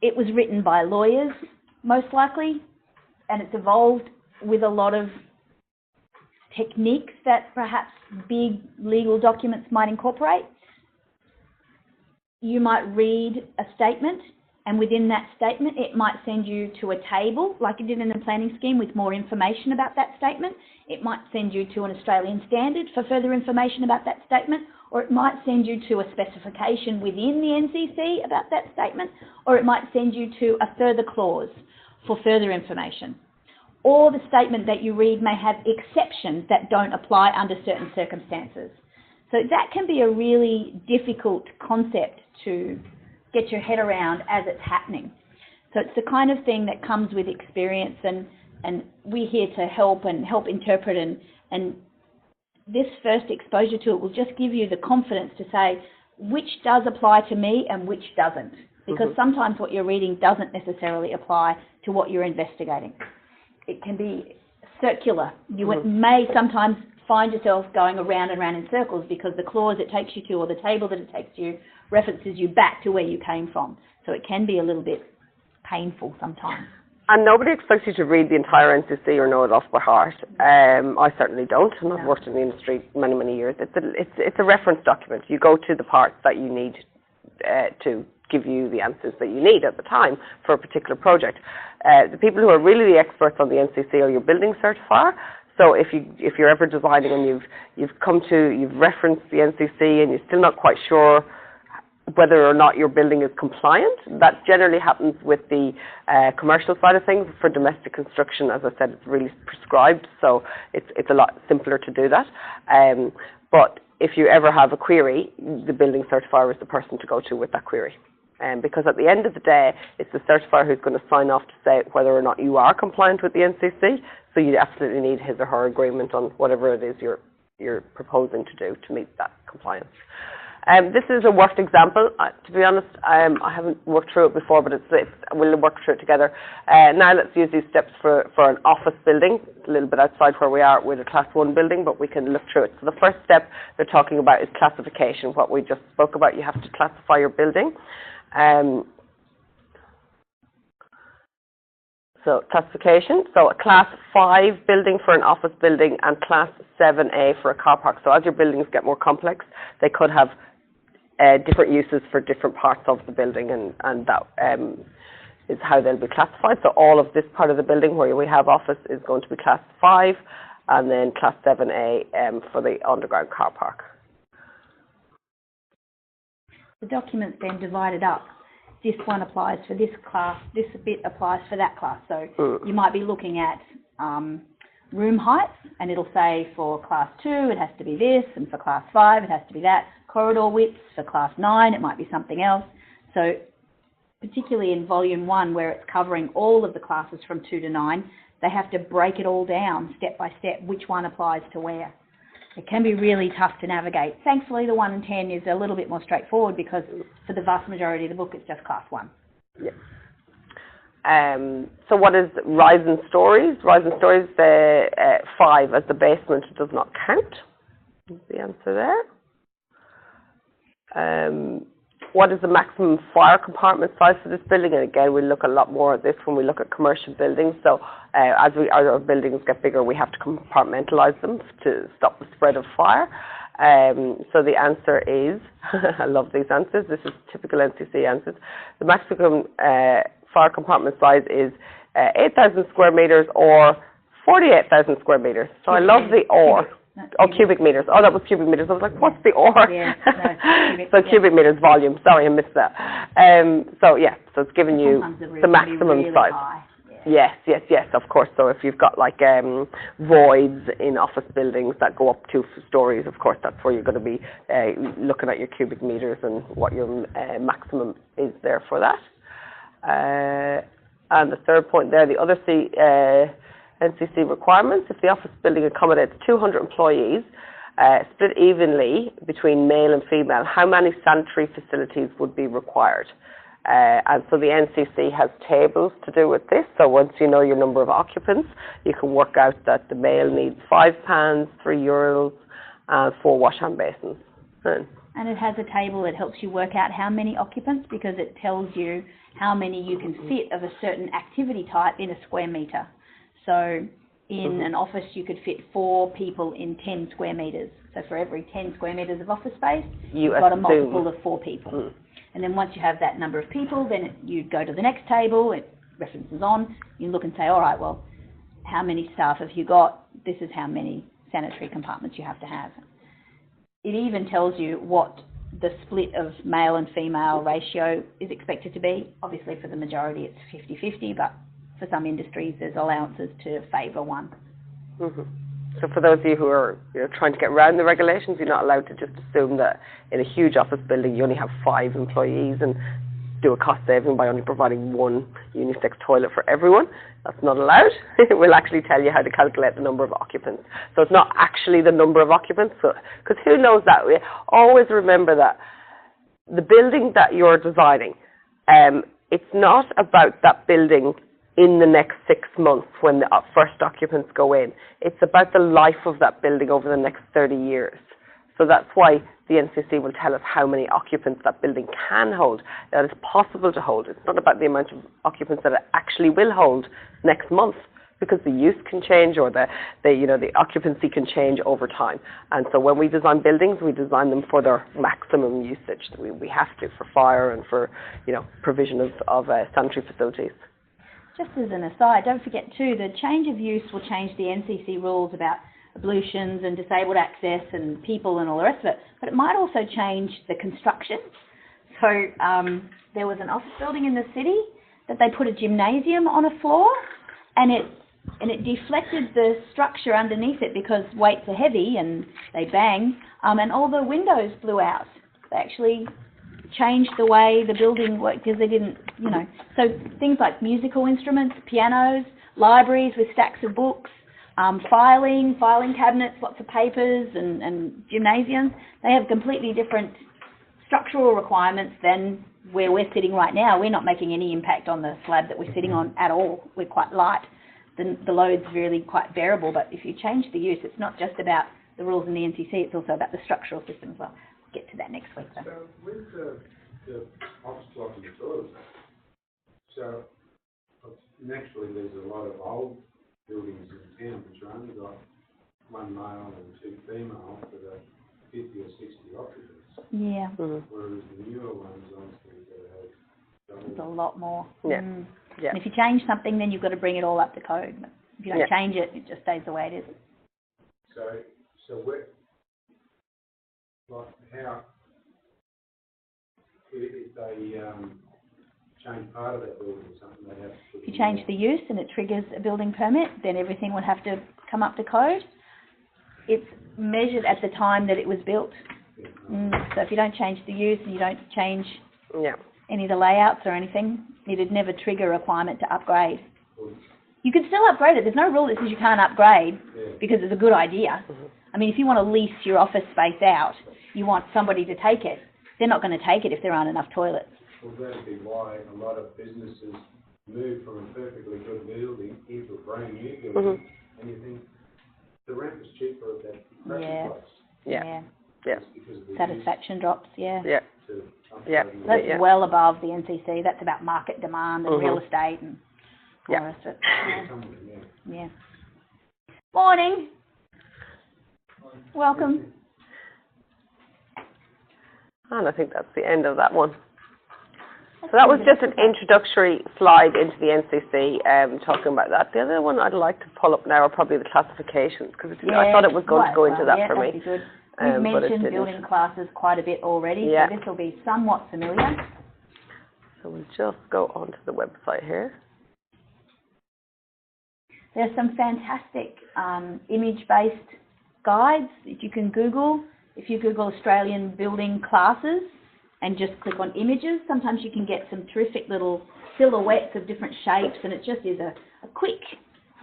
It was written by lawyers, most likely, and it's evolved with a lot of techniques that perhaps big legal documents might incorporate. You might read a statement, and within that statement, it might send you to a table, like it did in the planning scheme, with more information about that statement. It might send you to an Australian standard for further information about that statement, or it might send you to a specification within the NCC about that statement, or it might send you to a further clause for further information. or the statement that you read may have exceptions that don't apply under certain circumstances. So that can be a really difficult concept to get your head around as it's happening. So it's the kind of thing that comes with experience, and we're here to help interpret, and this first exposure to it will just give you the confidence to say which does apply to me and which doesn't. Because sometimes what you're reading doesn't necessarily apply to what you're investigating. It can be circular. You may sometimes find yourself going around and around in circles because the clause it takes you to or the table that it takes you references you back to where you came from. So it can be a little bit painful sometimes. And nobody expects you to read the entire NCC or know it off by heart. I certainly don't, and I've worked in the industry many, many years. It's a reference document. You go to the parts that you need to give you the answers that you need at the time for a particular project. The people who are really the experts on the NCC are your building certifier. So if you're ever designing and you've referenced the NCC and you're still not quite sure whether or not your building is compliant, that generally happens with the commercial side of things. For domestic construction, as I said, it's really prescribed, so it's a lot simpler to do that. But if you ever have a query, the building certifier is the person to go to with that query. Because at the end of the day, it's the certifier who's going to sign off to say whether or not you are compliant with the NCC, so you absolutely need his or her agreement on whatever it is you're proposing to do to meet that compliance. This is a worked example. To be honest, I haven't worked through it before, but we'll work through it together. Now let's use these steps for an office building. It's a little bit outside where we are with a Class 1 building, but we can look through it. So the first step they're talking about is classification, what we just spoke about. You have to classify your building. So classification, so a Class 5 building for an office building and Class 7A for a car park. So as your buildings get more complex, they could have different uses for different parts of the building, and that is how they'll be classified. So all of this part of the building where we have office is going to be Class 5, and then Class 7A for the underground car park. The document's then divided up. This one applies for this class, this bit applies for that class. So you might be looking at room heights, and it'll say for Class 2 it has to be this, and for Class 5 it has to be that. Corridor widths for Class 9 it might be something else. So particularly in Volume 1 where it's covering all of the classes from 2 to 9, they have to break it all down step by step, which one applies to where. It can be really tough to navigate. Thankfully, the 1 and 10 is a little bit more straightforward because for the vast majority of the book, it's just Class 1. Yeah. So what is rise and stories? Rise and stories, the 5 as the basement does not count. Is the answer there. What is the maximum fire compartment size for this building? And again, we'll look a lot more at this when we look at commercial buildings. So as our buildings get bigger, we have to compartmentalize them to stop the spread of fire. So the answer is, I love these answers, this is typical NCC answers. The maximum fire compartment size is 8,000 square meters or 48,000 square meters. So I love the or. Cubic meters. Oh, that was cubic meters. I was like, what's the or? Yeah, no, cubic, so cubic meters volume. Sorry, I missed that. So it's giving you the maximum really size. Yeah. Yes, of course. So if you've got like voids in office buildings that go up 2 stories, of course, that's where you're going to be looking at your cubic meters and what your maximum is there for that. And the third point there, the other NCC requirements, if the office building accommodates 200 employees, split evenly between male and female, how many sanitary facilities would be required? And so the NCC has tables to do with this. So once you know your number of occupants, you can work out that the male needs 5 pans, 3 urinals, and 4 wash hand basins. And it has a table that helps you work out how many occupants, because it tells you how many you can fit of a certain activity type in a square metre. So in an office, you could fit 4 people in 10 square metres. So for every 10 square metres of office space, you've got a multiple of 4 people. And then once you have that number of people, then you go to the next table, it references on, you look and say, all right, well, how many staff have you got? This is how many sanitary compartments you have to have. It even tells you what the split of male and female ratio is expected to be. Obviously, for the majority, it's 50-50, but for some industries, there's allowances to favour one. hmm So for those of you who are trying to get around the regulations, you're not allowed to just assume that in a huge office building you only have 5 employees and do a cost saving by only providing one unisex toilet for everyone. That's not allowed. It will actually tell you how to calculate the number of occupants. So it's not actually the number of occupants, because who knows that? Always remember that the building that you're designing, it's not about that building in the next 6 months when the first occupants go in. It's about the life of that building over the next 30 years. So that's why the NCC will tell us how many occupants that building can hold, that it's possible to hold. It's not about the amount of occupants that it actually will hold next month, because the use can change, or the occupancy can change over time. And so when we design buildings, we design them for their maximum usage. We have to, for fire and for provision of sanitary facilities. Just as an aside, don't forget too, the change of use will change the NCC rules about ablutions and disabled access and people and all the rest of it, but it might also change the construction. So there was an office building in the city that they put a gymnasium on a floor, and it deflected the structure underneath it because weights are heavy and they bang, and all the windows blew out. They actually changed the way the building worked because they didn't, So things like musical instruments, pianos, libraries with stacks of books, filing cabinets, lots of papers, and gymnasiums, they have completely different structural requirements than where we're sitting right now. We're not making any impact on the slab that we're sitting on at all. We're quite light. The load's really quite bearable, but if you change the use, it's not just about the rules in the NCC, it's also about the structural system as well. We'll get to that next week, though. So with the office block and the toilets, so naturally there's a lot of old buildings in town which are only got 1 male and 2 female for the 50 or 60 occupants. Yeah. Whereas the newer ones obviously have There's a lot more. Yeah. Yeah. And if you change something, then you've got to bring it all up to code. But if you don't change it, it just stays the way it is. So where, like how, if they change part of that building or something, they have to... If you change the use and it triggers a building permit, then everything would have to come up to code. It's measured at the time that it was built. So if you don't change the use and you don't change any of the layouts or anything, it'd never trigger a requirement to upgrade. You can still upgrade it. There's no rule that says you can't upgrade because it's a good idea. I mean, if you want to lease your office space out, you want somebody to take it. They're not going to take it if there aren't enough toilets. Well, that'd be why a lot of businesses move from a perfectly good building into a brand new building, and you think the rent was cheaper at that crappy place. Yeah. Because of the Satisfaction drops, That's well above the NCC. That's about market demand and real estate and all the rest of it. Yeah. Morning. Welcome. And I think that's the end of that one. So that was just an introductory slide into the NCC, talking about that. The other one I'd like to pull up now are probably the classifications, because I thought it was going to go into that for me. That'd be good. We've mentioned building classes quite a bit already, so this will be somewhat familiar. So we'll just go onto the website here. There's some fantastic image-based guides that you can Google. If you Google Australian building classes and just click on images, sometimes you can get some terrific little silhouettes of different shapes, and it just is a quick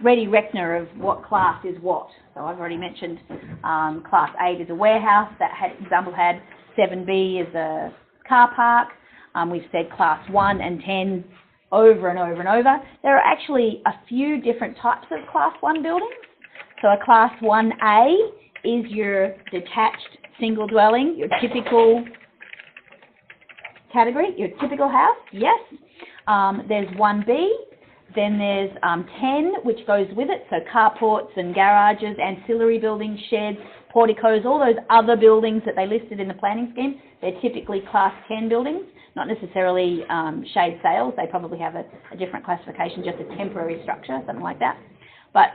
ready reckoner of what class is what. So I've already mentioned class 8 is a warehouse. That example had 7B is a car park. We've said class 1 and 10 over and over and over. There are actually a few different types of class 1 buildings. So a class 1A is your detached single dwelling, your typical category, your typical house, yes. There's 1B, then there's 10, which goes with it, so carports and garages, ancillary buildings, sheds, porticos, all those other buildings that they listed in the planning scheme, they're typically class 10 buildings, not necessarily shade sales. They probably have a different classification, just a temporary structure, something like that. But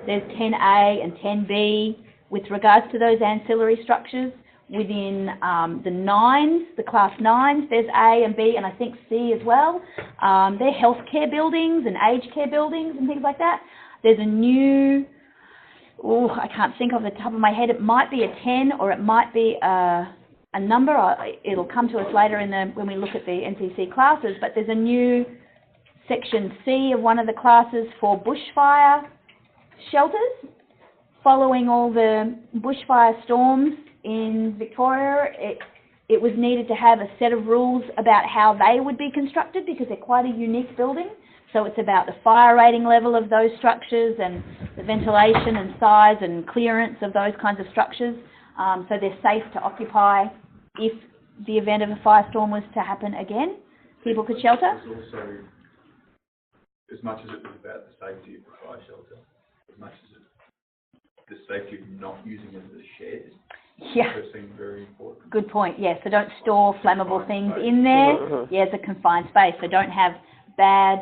there's 10A and 10B. With regards to those ancillary structures, within the 9s, the class 9s. There's A and B and I think C as well. They're healthcare buildings and aged care buildings and things like that. There's a new, I can't think off the top of my head. It might be a 10 or it might be a number. It'll come to us later when we look at the NCC classes. But there's a new section C of one of the classes for bushfire shelters. Following all the bushfire storms in Victoria, it was needed to have a set of rules about how they would be constructed because they're quite a unique building. So it's about the fire rating level of those structures and the ventilation and size and clearance of those kinds of structures. So they're safe to occupy if the event of a firestorm was to happen again. People could shelter. It's also, as much as it was about the safety of the fire shelter, as much as the safety of not using it as a shed, Yeah. also seemed very important. Good point, yeah. So don't store flammable things in there. Mm-hmm. Yeah, it's a confined space. So don't have bad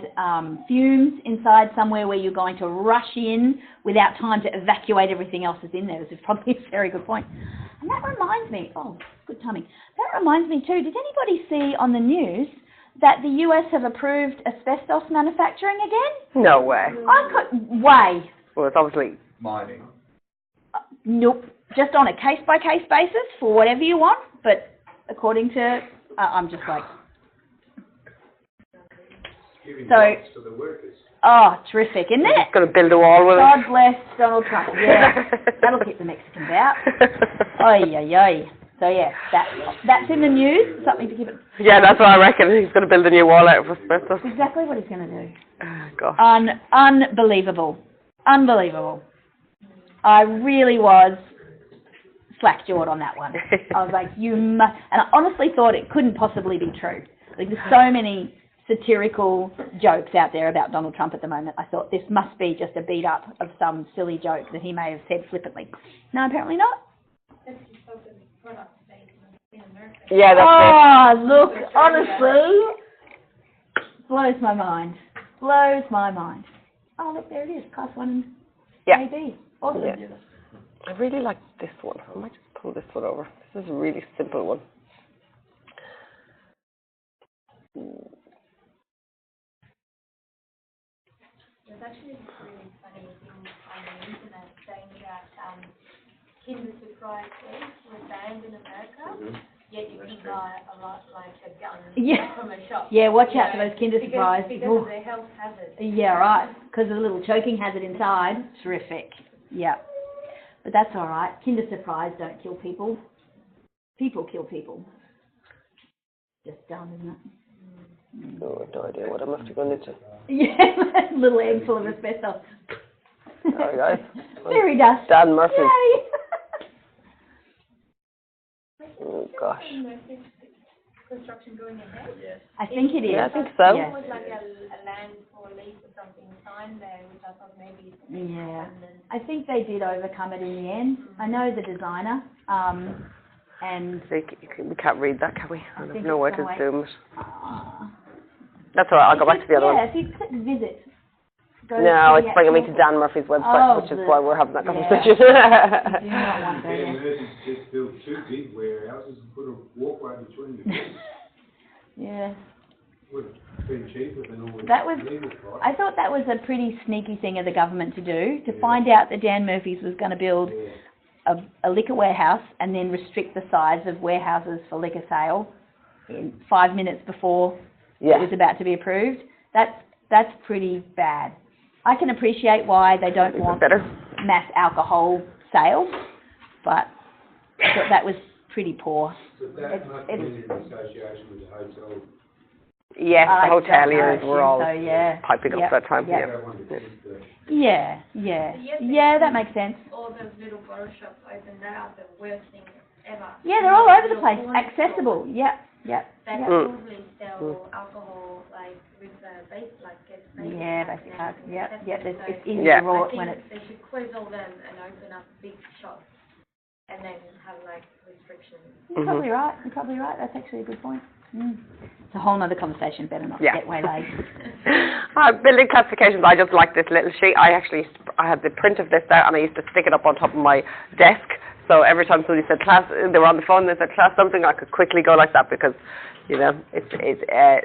fumes inside somewhere where you're going to rush in without time to evacuate everything else that's in there. This is probably a very good point. And that reminds me, good timing. That reminds me too, did anybody see on the news that the US have approved asbestos manufacturing again? No way. Way. Well, it's obviously... Mining. Nope. Just on a case-by-case basis for whatever you want, but according to, I'm just like, Giving So- jobs to the workers. oh, terrific, isn't We're it? just going to build a wall with God it. bless Donald Trump. Yeah, that'll keep the Mexicans out. Oy, oy, oy. So yeah, that's in the news. Something to keep it. Yeah, that's what I reckon. He's going to build a new wall out of asbestos. That's exactly what he's going to do. Oh, gosh. Unbelievable. Unbelievable. I really was slack-jawed on that one. I was like, and I honestly thought it couldn't possibly be true. Like, there's so many satirical jokes out there about Donald Trump at the moment. I thought this must be just a beat-up of some silly joke that he may have said flippantly. No, apparently not. Yeah, that's Oh, look, honestly, blows my mind. Blows my mind. Oh, look, there it is, class 1 Yeah. AB. Awesome. Yeah. I really like this one. I might just pull this one over. This is a really simple one. There's actually this really funny thing on the internet saying that Kinder Surprise eggs were banned in America, yet you can buy a lot like a gun from a shop. Yeah, watch out for those Kinder because, Surprise. Because of their health hazard. Yeah, right. Because of the little choking hazard inside. Terrific. Yeah. But that's all right. Kinder Surprise don't kill people. People kill people. Just dumb, isn't it? Oh, I have no idea what I must have gone into. Yeah, little egg full of asbestos. Sorry, guys. Fairy dust. Dan Murphy. Yay. Oh, gosh. Construction going ahead. Yes. I think it is. Yeah, I think so. Yeah. It was like a land for lease or something signed there, which I thought maybe it's Yeah. abandoned. I think they did overcome it in the end. I know the designer, and We can't read that, can we? I think don't know where it's to somewhere- zoom it. That's all right. I'll go back to the other one. Yeah, if you click visit. Go No, to it's the bringing me actual- to Dan Murphy's website, Oh, which is the- why we're having that yeah. conversation. You do not want to go Yeah, there. nurses just built 2 big warehouses and put a walkway between them. Yeah. Would have been cheaper than all the That was- legal costs. I thought that was a pretty sneaky thing of the government to do, to find out that Dan Murphy's was going to build Yeah. a liquor warehouse and then restrict the size of warehouses for liquor sale in 5 minutes before it Yeah. was about to be approved. That's pretty bad. I can appreciate why they don't Is it want better? mass alcohol sales, but I thought that was pretty poor. But that must have been in association with the hotel. Yes, the I hoteliers assume were all so, yeah. piping up Yep, that time. yep. Yeah. That one that did the- Yeah, yeah, that makes sense. All those little bottle shops opened, they are the worst thing ever. Yeah, they're all over the Little place, corner accessible. Yep. They Yep. probably sell alcohol like with basic, like get basic Yeah, cards basic and cards. everything. Yep, That's yep. it. It's So easy Yeah. to raw I it when think it's. they should close all them and open up big shops and then have like restrictions. You're probably right. You're probably right. That's actually a good point. It's a whole other conversation. Better not Yeah. get waylaid. Building classifications, I just like this little sheet. I had the print of this out and I used to stick it up on top of my desk So every time somebody said class, they were on the phone, they said class something, I could quickly go like that because, you know,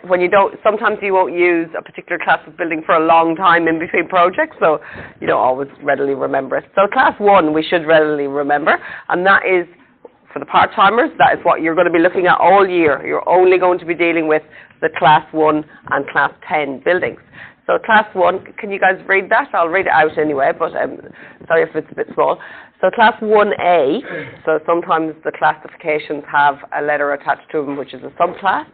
when you don't, sometimes you won't use a particular class of building for a long time in between projects, so you don't always readily remember it. So class 1 we should readily remember, and that is, for the part-timers, that is what you're going to be looking at all year. You're only going to be dealing with the class 1 and class 10 buildings. So class 1, can you guys read that? I'll read it out anyway, but sorry if it's a bit small. So class 1A, so sometimes the classifications have a letter attached to them, which is a subclass.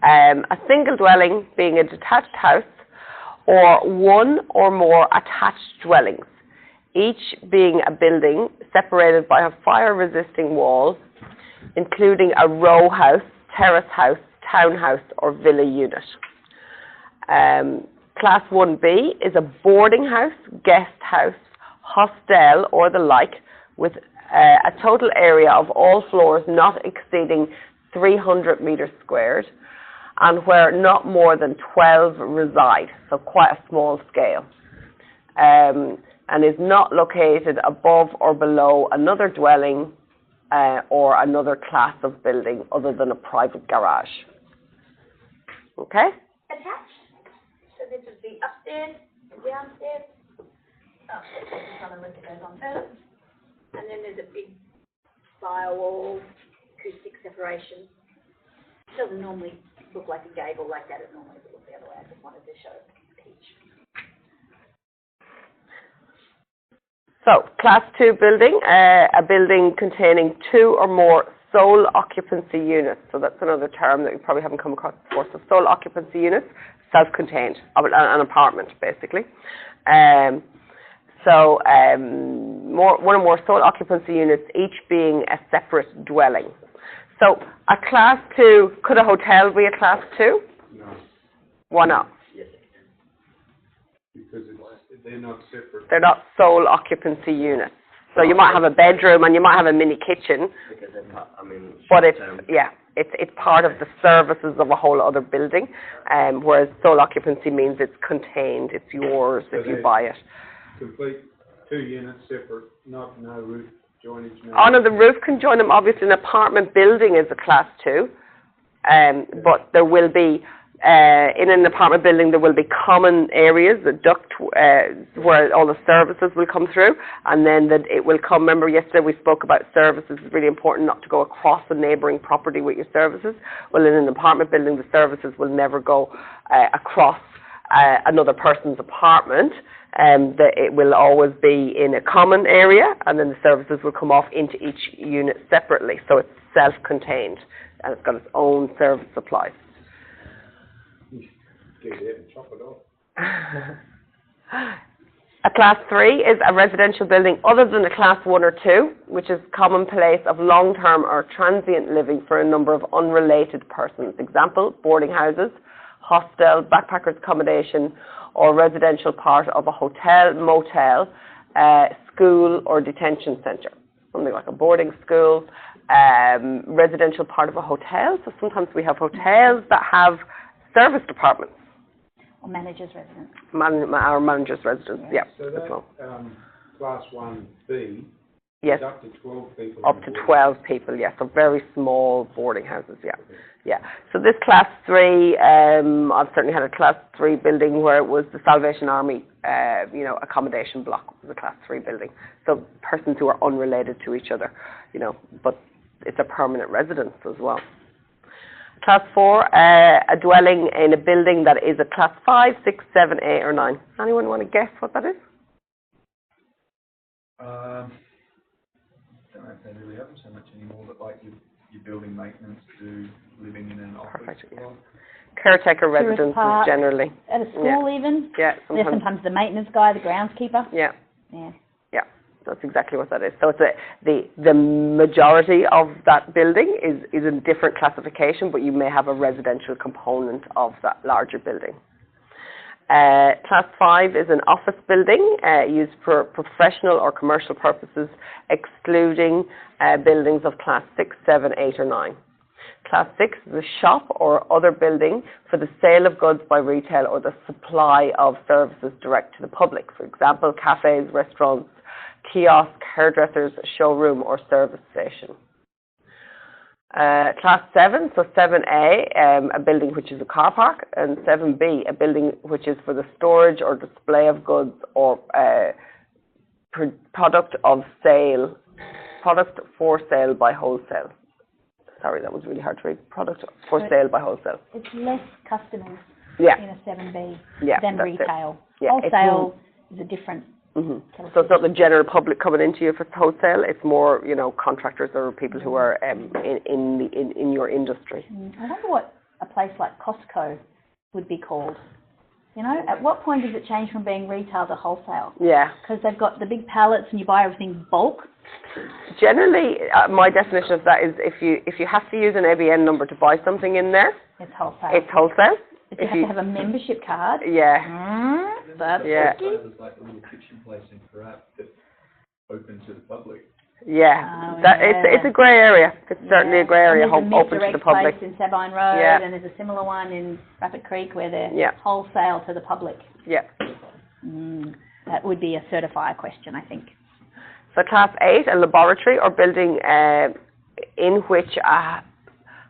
A single dwelling being a detached house, or one or more attached dwellings, each being a building separated by a fire-resisting wall, including a row house, terrace house, townhouse, or villa unit. Class 1B is a boarding house, guest house, hostel, or the like, with a total area of all floors not exceeding 300 metres squared, and where not more than 12 reside, so quite a small scale, and is not located above or below another dwelling or another class of building other than a private garage. Okay? Attached. So this would be upstairs and downstairs. Upstairs, just have a look at those on first. And then there's a big firewall, acoustic separation. It doesn't normally look like a gable like that. It normally looks the other way. I just wanted to show each. So, class 2 building, a building containing 2 or more sole occupancy units. So that's another term that you probably haven't come across before. So sole occupancy units, self-contained, an apartment basically. One or more sole occupancy units, each being a separate dwelling. So a class 2, could a hotel be a class 2? No, Why not? Yes, because they're not separate. They're not sole occupancy units. So you might have a bedroom and you might have a mini kitchen, because they're part, but it's part of the services of a whole other building, whereas sole occupancy means it's contained, it's yours So if you they- buy it. Complete 2 units separate, no roof joinage. No. Oh no, the roof can join them. Obviously, an apartment building is a class 2, but there will be, in an apartment building, there will be common areas, the duct, where all the services will come through, and then it will come, remember yesterday we spoke about services, it's really important not to go across a neighbouring property with your services. Well, in an apartment building, the services will never go across another person's apartment. It will always be in a common area, and then the services will come off into each unit separately, so it's self-contained, and it's got its own service supplies. Get it and chop it off. A class 3 is a residential building other than a class 1 or 2, which is common place of long-term or transient living for a number of unrelated persons. Example, boarding houses, hostel, backpackers accommodation, or residential part of a hotel, motel, school or detention centre. Something like a boarding school, residential part of a hotel. So sometimes we have hotels that have service departments. Or manager's residence. Our manager's residence, yeah. So as well. that, class 1B, Yes, is up to 12 people. up to 12 people, yes. So very small boarding houses, yeah. Yeah. So this class 3, I've certainly had a class 3 building where it was the Salvation Army, accommodation block was a class 3 building. So persons who are unrelated to each other, but it's a permanent residence as well. Class 4, a dwelling in a building that is a class 5, 6, 7, 8 or 9. Anyone want to guess what that is? Don't know if they really happen so much anymore, but like your building maintenance to living in an office. Perfect, yeah. Caretaker residences park. generally. At a school even. Yeah, There's sometimes the maintenance guy, the groundskeeper. Yeah. Yeah. Yeah, that's exactly what that is. So it's the majority of that building is in different classification, but you may have a residential component of that larger building. Class 5 is an office building used for professional or commercial purposes, excluding buildings of class 6, 7, 8 or 9. Class 6 is a shop or other building for the sale of goods by retail or the supply of services direct to the public. For example, cafes, restaurants, kiosk, hairdressers, showroom or service station. Class 7, so 7A, a building which is a car park, and 7B, a building which is for the storage or display of goods or product for sale by wholesale. Sorry, that was really hard to read. Product for sale by wholesale. It's less customers Yeah. in a 7B Yeah, than that's retail. it. Yeah, Wholesale is a different. So it's not the general public coming into you if it's wholesale. It's more, you know, contractors or people who are in your industry. I wonder what a place like Costco would be called. You know, at what point does it change from being retail to wholesale? Yeah. Because they've got the big pallets and you buy everything bulk. Generally, my definition of that is if you have to use an ABN number to buy something in there, It's wholesale. it's wholesale. But you have to have a membership card. Yeah. That's Yeah. tricky. There's like a little kitchen place in Parap that's open to the public. Yeah. Oh, That yeah. it's a grey area. It's certainly a grey area, And there's a open to the Direct public. place in Sabine Road, Yeah. and there's a similar one in Rapid Creek where they're Yeah. wholesale to the public. Yeah. That would be a certifier question, I think. So class 8, a laboratory or building in which a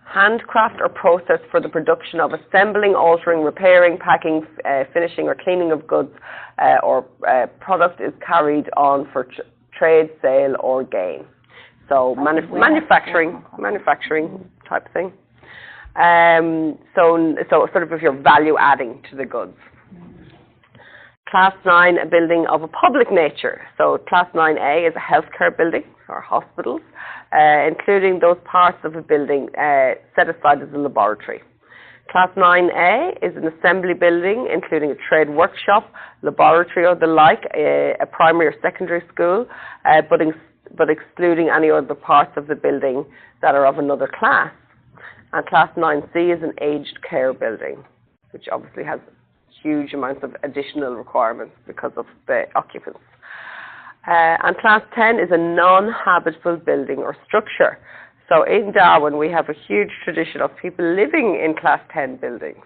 handcraft or process for the production of assembling, altering, repairing, packing, finishing or cleaning of goods or product is carried on for trade, sale or gain. So manufacturing type thing. So sort of if you're value adding to the goods. Class 9, a building of a public nature. So Class 9A is a healthcare building or hospitals, including those parts of a building set aside as a laboratory. Class 9A is an assembly building, including a trade workshop, laboratory or the like, a primary or secondary school, but excluding any other parts of the building that are of another class. And Class 9C is an aged care building, which obviously has huge amounts of additional requirements because of the occupants. And Class 10 is a non-habitable building or structure. So in Darwin, we have a huge tradition of people living in Class 10 buildings.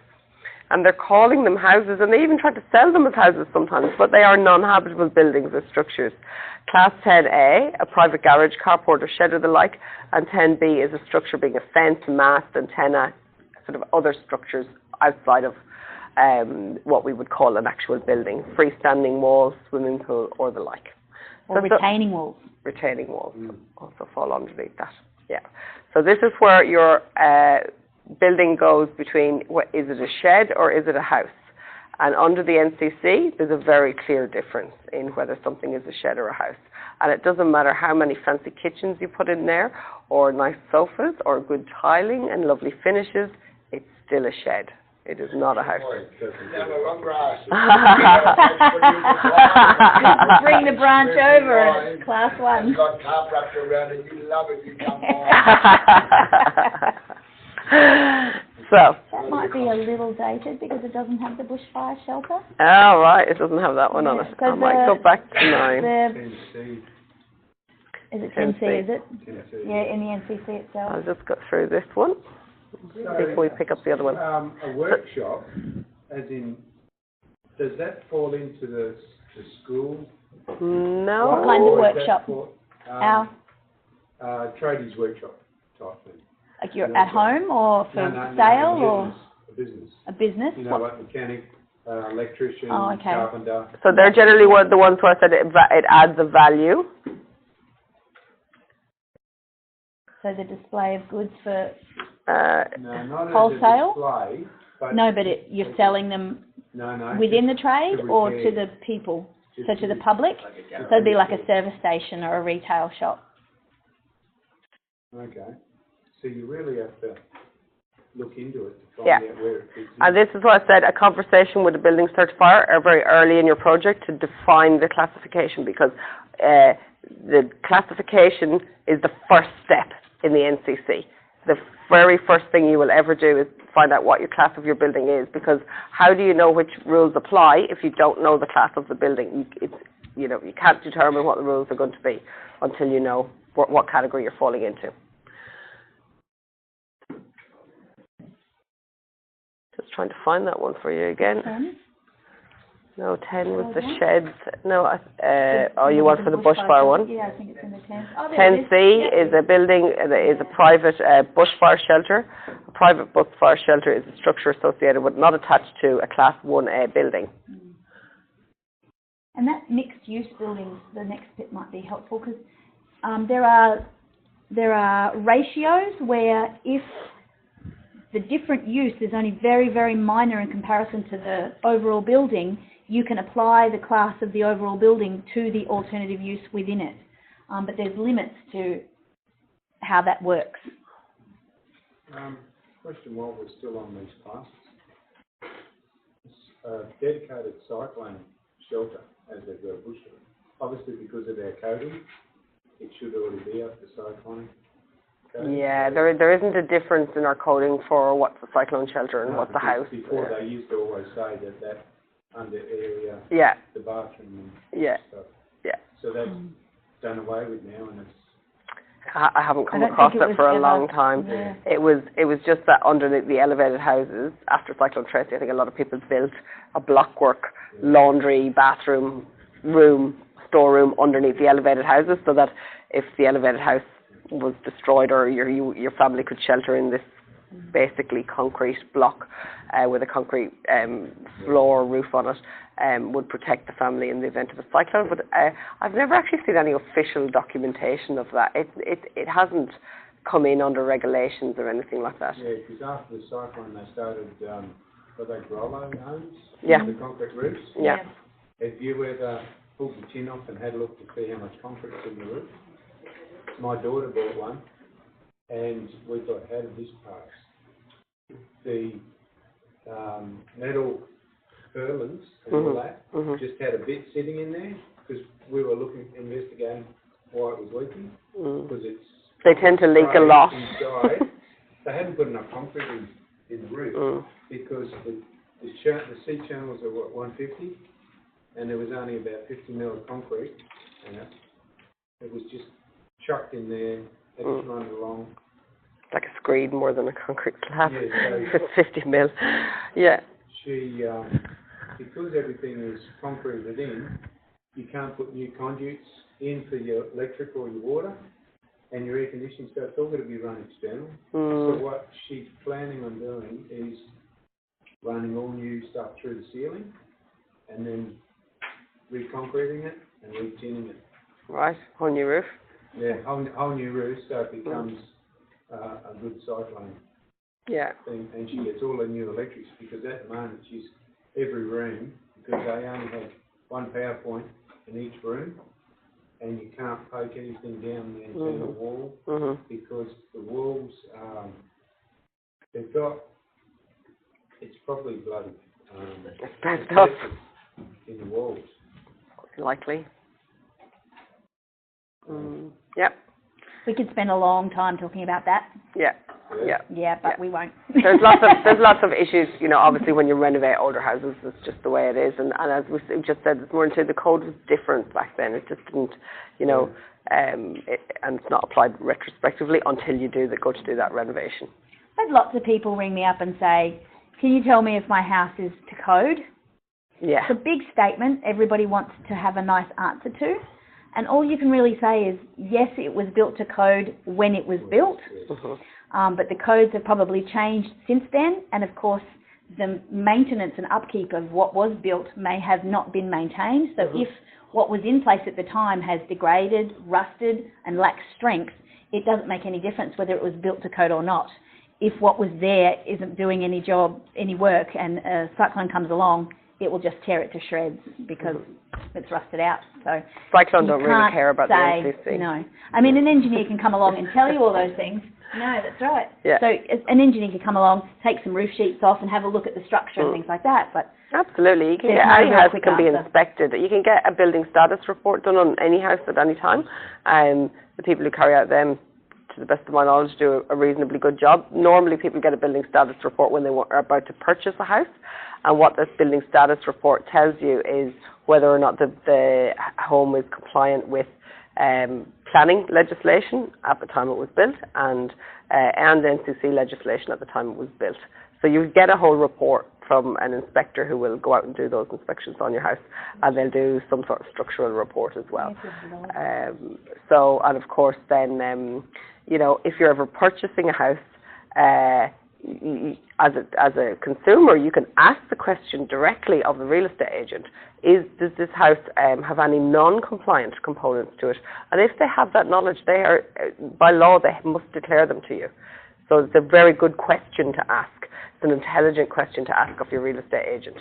And they're calling them houses, and they even try to sell them as houses sometimes, but they are non-habitable buildings or structures. Class 10A, a private garage, carport or shed or the like, and 10B is a structure being a fence, mast, antenna, sort of other structures outside of what we would call an actual building, freestanding walls, swimming pool or the like. Or retaining walls. Retaining walls also fall underneath that. Yeah. So this is where your building goes between, is it a shed or is it a house? And under the NCC, there's a very clear difference in whether something is a shed or a house. And it doesn't matter how many fancy kitchens you put in there, or nice sofas, or good tiling and lovely finishes, it's still a shed. It is not a house. Bring the branch over and it's Class 1. It's got tarp wrapped around it, you love it, you come on. So. That might be a little dated because it doesn't have the bushfire shelter. Oh, right, it doesn't have that one on it. So I might go back to 9. Is it 10C, is it? 10C. Yeah, in the NCC itself. I'll just go through this one before we pick up the other one. A workshop, as in, does that fall into the school? No. What kind of Or is workshop? that for, tradies workshop type thing? Like you're at home or for sale or a business. a business? You know, like mechanic, electrician, Oh, okay. carpenter. So they're generally the ones where I said it adds a value. So the display of goods for, No, not wholesale? as a display, but no, but you're selling them no, within the trade to or to repair. the people? Just So to the public? So it'd be like a service station or a retail shop. Okay. So you really have to look into it to find Yeah. out where it fits in. And this is what I said, a conversation with a building certifier very early in your project to define the classification, because the classification is the first step in the NCC. The very first thing you will ever do is find out what your class of your building is, because how do you know which rules apply if you don't know the class of the building? You can't determine what the rules are going to be until you know what category you're falling into. Just trying to find that one for you again. No, 10 was the sheds. No, you want for the bushfire one? Yeah, I think it's in the 10. Oh, there it 10C is. is a building, is a private bushfire shelter. A private bushfire shelter is a structure associated with, not attached to, a Class 1A building. And that mixed-use buildings, the next bit might be helpful because there are ratios where if the different use is only very, very minor in comparison to the overall building, you can apply the class of the overall building to the alternative use within it. But there's limits to how that works. Question while we're still on these classes. It's a dedicated cyclone shelter as they've got a bush. Obviously because of our coding, it should already be up to cyclone. Yeah, there isn't a difference in our coding for what's a cyclone shelter and what's a house. Before they used to always say that under area, Yeah, the bathroom and yeah, stuff. yeah. So that's done away with now, and it's I haven't come I don't across think it it was for a ever- long time. Yeah. It was just that underneath the elevated houses, after Cyclone Tracy, I think a lot of people built a blockwork laundry, bathroom, room, storeroom underneath the elevated houses, so that if the elevated house was destroyed or your family could shelter in this basically concrete block with a concrete floor roof on it, would protect the family in the event of a cyclone. But I've never actually seen any official documentation of that. It hasn't come in under regulations or anything like that. yeah, because after the cyclone they started what they Grollo homes, Yeah. the concrete roofs. Yeah. Have you ever pulled the tin off and had a look to see how much concrete's in the roof? My daughter bought one, and we thought, how did this pass? The metal purlins and all that just had a bit sitting in there because we were investigating why it was leaking, because it's They tend to leak a lot. inside. They hadn't put enough concrete in the roof because the seat channels are 150, and there was only about 50 mil of concrete, and it was just chucked in there, had to run it along. Like a screed more than a concrete slab. Yeah, It's 50 mil. Yeah. She, because everything is concreted in, you can't put new conduits in for your electric or your water and your air conditioning, so it's all got to be run external. So what she's planning on doing is running all new stuff through the ceiling and then reconcreting it and re-tinning it. Right. Whole new roof. Yeah, whole new roof, so it becomes a good cyclone Yeah. thing, and she gets all her new electrics because at the moment she's every room, because they only have one power point in each room, and you can't poke anything down the internal wall because the walls they've got, it's probably bloody Asbestos. in the walls. Likely. Yep. We could spend a long time talking about that. Yeah. Yeah. Yeah, but Yeah. we won't. There's lots of issues, obviously when you renovate older houses, it's just the way it is. And as we just said this morning too, the code was different back then. It just didn't, and it's not applied retrospectively until you go to do that renovation. I've had lots of people ring me up and say, can you tell me if my house is to code? Yeah. It's a big statement everybody wants to have a nice answer to. And all you can really say is, yes, it was built to code when it was built. But the codes have probably changed since then, and of course the maintenance and upkeep of what was built may have not been maintained. So if what was in place at the time has degraded, rusted and lacks strength, it doesn't make any difference whether it was built to code or not. If what was there isn't doing any work, and a cyclone comes along, it will just tear it to shreds because it's rusted out. So Cyclone don't really care about the NCC. No. I mean, an engineer can come along and tell you all those things. No, that's right. Yeah. So an engineer can come along, take some roof sheets off and have a look at the structure and things like that. But absolutely. You can there's get no any real house quick can be answer. inspected. You can get a building status report done on any house at any time. The people who carry out them, to the best of my knowledge, do a reasonably good job. Normally people get a building status report when they are about to purchase a house, and what this building status report tells you is whether or not the home is compliant with planning legislation at the time it was built and NCC legislation at the time it was built. So you get a whole report from an inspector who will go out and do those inspections on your house, and they'll do some sort of structural report as well. So, and of course then, you know, if you're ever purchasing a house, as a consumer, you can ask the question directly of the real estate agent, does this house have any non-compliant components to it? And if they have that knowledge, they are, by law, they must declare them to you. So it's a very good question to ask. It's an intelligent question to ask of your real estate agent.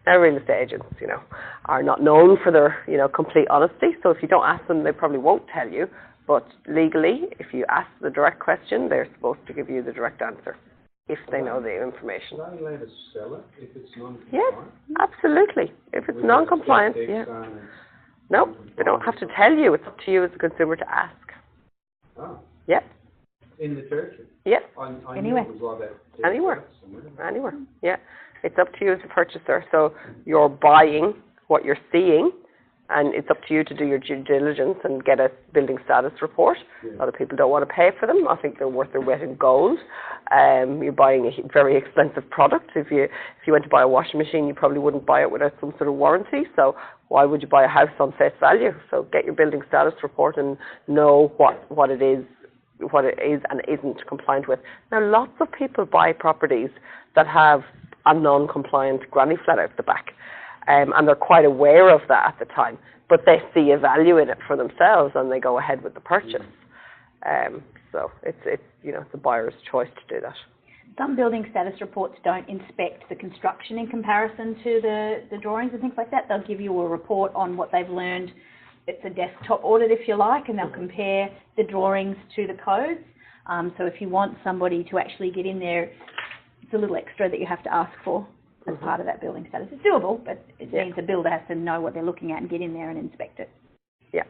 Now, real estate agents, you know, are not known for their, you know, complete honesty. So if you don't ask them, they probably won't tell you. But legally, if you ask the direct question, they're supposed to give you the direct answer, if they know the information. Are they allowed to sell it if it's non-compliant? Yes, absolutely. If it's non-compliant, yeah. No, they don't have to tell you. It's up to you as a consumer to ask. Oh. Yep. In the territory? Yep. I Anywhere. knew it was like that. Anywhere. Anywhere. Yeah. It's up to you as a purchaser. So you're buying what you're seeing, and it's up to you to do your due diligence and get a building status report. Yeah. A lot of people don't want to pay for them. I think they're worth their weight in gold. You're buying a very expensive product. If you went to buy a washing machine, you probably wouldn't buy it without some sort of warranty. So why would you buy a house on face value? So get your building status report and know what it is and isn't compliant with. Now, lots of people buy properties that have a non-compliant granny flat out the back. And they're quite aware of that at the time, but they see a value in it for themselves and they go ahead with the purchase. So it's you know, it's a buyer's choice to do that. Some building status reports don't inspect the construction in comparison to the drawings and things like that. They'll give you a report on what they've learned. It's a desktop audit, if you like, and they'll compare the drawings to the codes. So if you want somebody to actually get in there, it's a little extra that you have to ask for as part of that building status. It's doable, but it means the builder has to know what they're looking at and get in there and inspect it. Yeah.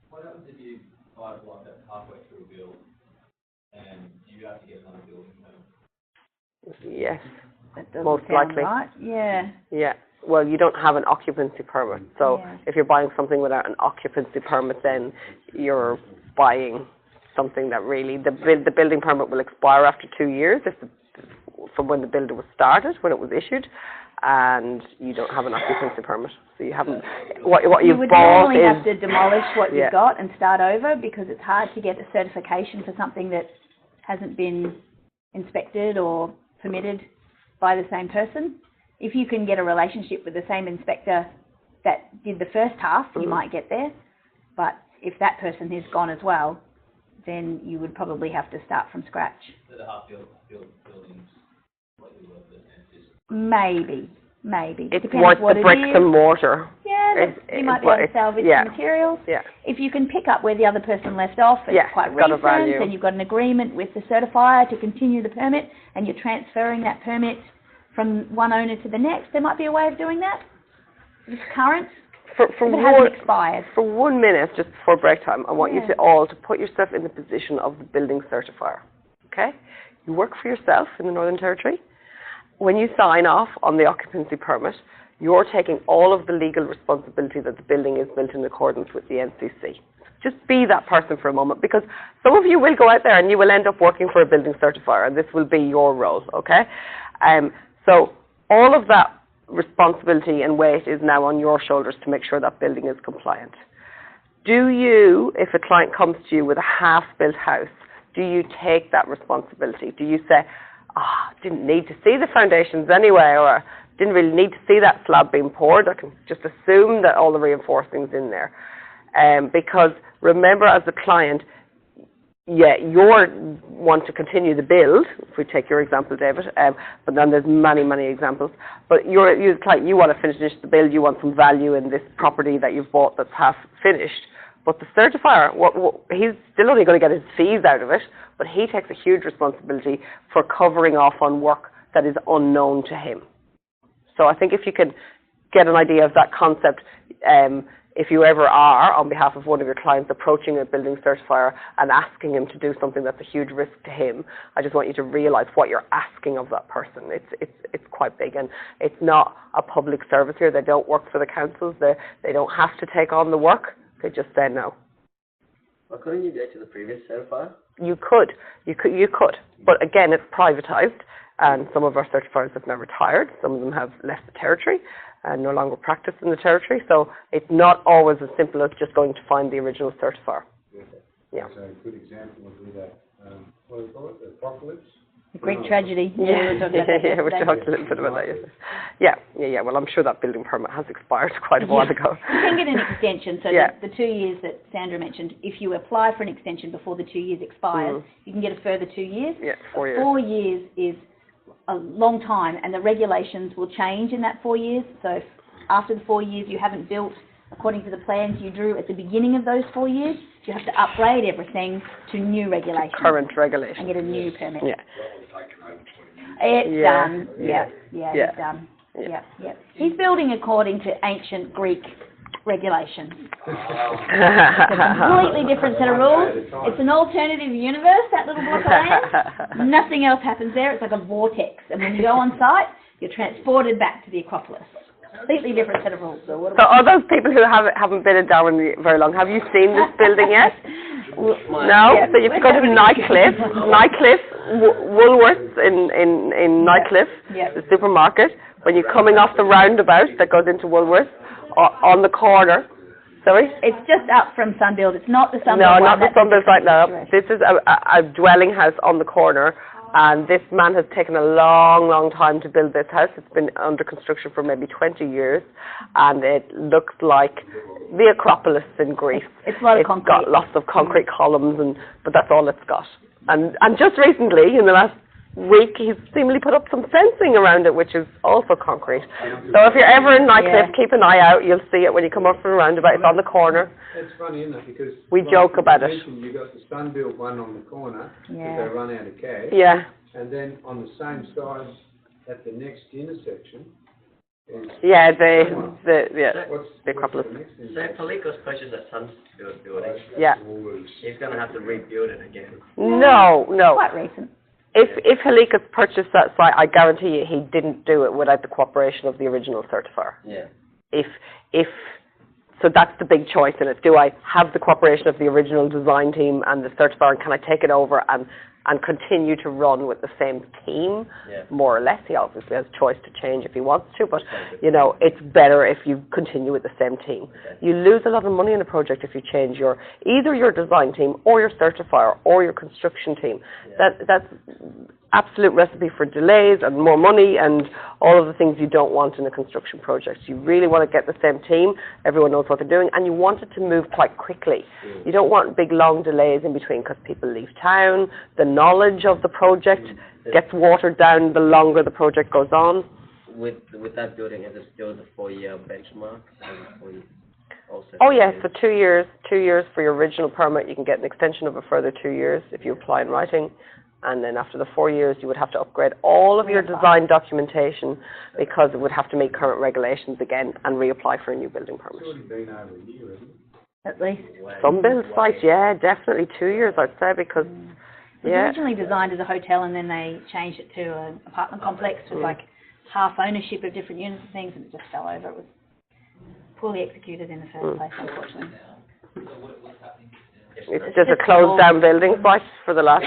What happens if you buy a block that's halfway through a build and you have to get another building permit? Yes. That doesn't Most sound likely. right. Yeah. Yeah. Well, you don't have an occupancy permit. So if you're buying something without an occupancy permit, then you're buying something that really, the building permit will expire after 2 years from when the builder was started, when it was issued, and you don't have an occupancy permit. So you haven't, what you you've would bought normally is... have to demolish what Yeah. you've got and start over, because it's hard to get a certification for something that hasn't been inspected or permitted by the same person. If you can get a relationship with the same inspector that did the first half, you might get there. But if that person is gone as well, then you would probably have to start from scratch. So the half-built buildings, what you work with, Maybe. It's Depends worth what the it bricks is. and mortar. Yeah, you might be able to salvage yeah. the materials. Yeah. If you can pick up where the other person left off, it's Yeah, quite it's got a recent, value. and you've got an agreement with the certifier to continue the permit, and you're transferring that permit from one owner to the next, there might be a way of doing that. If it's current, For if it hasn't expired. For 1 minute, just before break time, I want you Yeah. to all to put yourself in the position of the building certifier. Okay? You work for yourself in the Northern Territory. When you sign off on the occupancy permit, you're taking all of the legal responsibility that the building is built in accordance with the NCC. Just be that person for a moment, because some of you will go out there and you will end up working for a building certifier, and this will be your role, okay? So all of that responsibility and weight is now on your shoulders to make sure that building is compliant. Do you, if a client comes to you with a half-built house, do you take that responsibility? Do you say, didn't need to see the foundations anyway, or didn't really need to see that slab being poured, I can just assume that all the reinforcing's in there. Because remember, as a client, you want to continue the build, if we take your example, David, but then there's many, many examples. But you're a client, you want to finish the build, you want some value in this property that you've bought that's half finished. But the certifier, he's still only going to get his fees out of it, but he takes a huge responsibility for covering off on work that is unknown to him. So I think if you can get an idea of that concept, if you ever are, on behalf of one of your clients, approaching a building certifier and asking him to do something that's a huge risk to him, I just want you to realise what you're asking of that person. It's quite big, and it's not a public service here. They don't work for the councils. They don't have to take on the work. They just say no. Well, couldn't you go to the previous certifier? You could. But again, it's privatised, and some of our certifiers have now retired. Some of them have left the territory and no longer practice in the territory. So it's not always as simple as just going to find the original certifier. Yeah. So a good example would be that, what do you call it, the apocalypse? The Greek tragedy. Yeah, we were talking about that we yesterday. talked a little bit about that yesterday. Yeah. Well, I'm sure that building permit has expired quite a while ago. You can get an extension, so Yeah. the 2 years that Sandra mentioned, if you apply for an extension before the 2 years expires, you can get a further 2 years. Yeah, 4 years. 4 years is a long time, and the regulations will change in that 4 years. So if after the 4 years you haven't built according to the plans you drew at the beginning of those 4 years, you have to upgrade everything to new regulations. Current regulation. And get a new permit. Yeah. It's Yeah. done. Yeah. Yeah. It's done. Yeah. He's building according to ancient Greek regulations. It's a completely different set of rules. It's an alternative universe, that little block of land. Nothing else happens there. It's like a vortex. And when you go on site, you're transported back to the Acropolis. Completely different set of rules. So what So all those people who haven't been in Darwin very long, have you seen this building yet? No? Yeah. So you have to go to Nightcliff, Woolworths in Nightcliff, Yeah. the supermarket. When you're coming off the roundabout that goes into Woolworths, on the corner. Sorry? It's just up from Sunbuild. It's not the Sunbuild No, one. not the That's Sunbuild right now. different. This is a dwelling house on the corner, and this man has taken a long, long time to build this house. It's been under construction for maybe 20 years, and it looks like the Acropolis in Greece. It's a lot of It's concrete. got lots of concrete columns, but that's all it's got. And just recently, in the last week, he's seemingly put up some fencing around it, which is also concrete. So if you're ever in Nightcliff, keep an eye out. You'll see it when you come up from the roundabout. It's on the corner. It's funny, isn't it? Because We like joke you about it. mentioned, you got the Sunbuild one on the corner because Yeah. they run out of cash, Yeah. and then on the same side at the next intersection is Yeah, What's the Acropolis. the next So intersection? Palikos purchased that Sunbuild building. Yeah. He's going to have to rebuild it again. No. Quite recent. If Helicus purchased that site, I guarantee you he didn't do it without the cooperation of the original certifier. Yeah. So that's the big choice in it. Do I have the cooperation of the original design team and the certifier, and can I take it over and continue to run with the same team? Yeah. More or less, he obviously has a choice to change if he wants to, but it's better if you continue with the same team. Okay. You lose a lot of money in a project if you change either your design team or your certifier or your construction team. Yeah. That's absolute recipe for delays and more money and all of the things you don't want in a construction project. You really want to get the same team, everyone knows what they're doing, and you want it to move quite quickly. You don't want big long delays in between because people leave town, the knowledge of the project gets watered down the longer the project goes on. With that building, is it still the 4-year benchmark? Oh yes, so 2 years for your original permit. You can get an extension of a further 2 years if you apply in writing. And then after the 4 years, you would have to upgrade all of your design documentation because it would have to meet current regulations again and reapply for a new building permit. It's already been over a year, isn't it? At least. Some build sites, yeah, definitely 2 years, I'd say, because, It was originally designed as a hotel, and then they changed it to an apartment complex with like half ownership of different units and things, and it just fell over. It was poorly executed in the first place, unfortunately. it's just a closed down building site for the last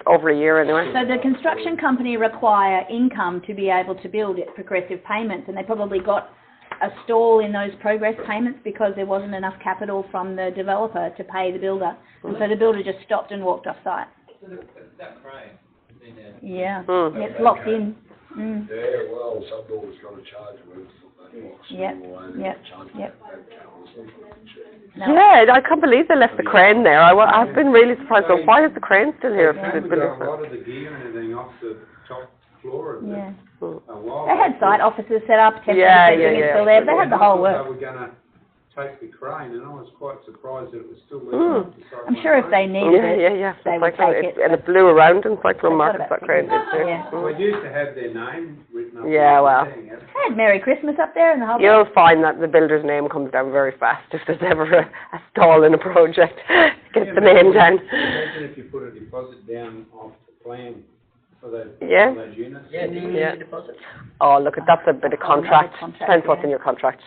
over a year anyway. So the construction company require income to be able to build at progressive payments, and they probably got a stall in those progress payments because there wasn't enough capital from the developer to pay the builder, and so the builder just stopped and walked off site. So that crane, been there. Yeah, Mm. it's locked in. Mm. Yeah, well, some doors got to charge with that box. Yep, yep, yep. No. Yeah, I can't believe they left the crane there. I've been really surprised. So why is the crane still here? They if haven't they've got been- a lot of the gear and everything off the top floor of Yeah. a while. They had site offices set up, temporary Yeah, fencing yeah, is still there. They had the whole They work. were going to take the crane, and I was quite surprised that it was still there. Mm. I'm sure if they needed it, Yeah. they would Cyclone, take it. and it blew around in Cyclone They've got Market, about that crane did 50. too. Yeah. Mm. We used to have their name written up. Yeah, on well. the thing, They had Merry Christmas up there and the whole You'll find that the builder's name comes down very fast if there's ever a stall in a project. Get the name down. Imagine if you put a deposit down off the plan for those, Yeah. for those units. Yeah, do you Yeah. need a deposit? Oh, look, that's a bit of contract. contract, Depends what's yeah. in your contract.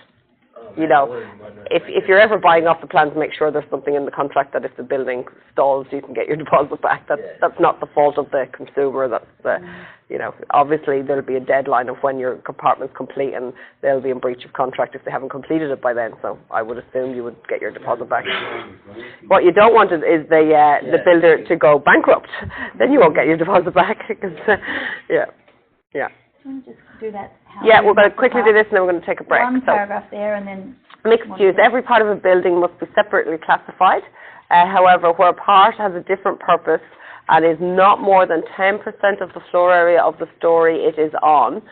Oh, you know, if you're ever buying off the plans, make sure there's something in the contract that if the building stalls, you can get your deposit back. That's not the fault of the consumer. That's you know, obviously there'll be a deadline of when your compartment's complete, and they'll be in breach of contract if they haven't completed it by then. So I would assume you would get your deposit back. What you don't want is the builder to go bankrupt. Then you won't get your deposit back. Cause, yeah. Can we just do that? Yeah, we're going to quickly do this and then we're going to take a break. One So, paragraph there and then... mixed use. Every part of a building must be separately classified. However, where a part has a different purpose and is not more than 10% of the floor area of the story it is on,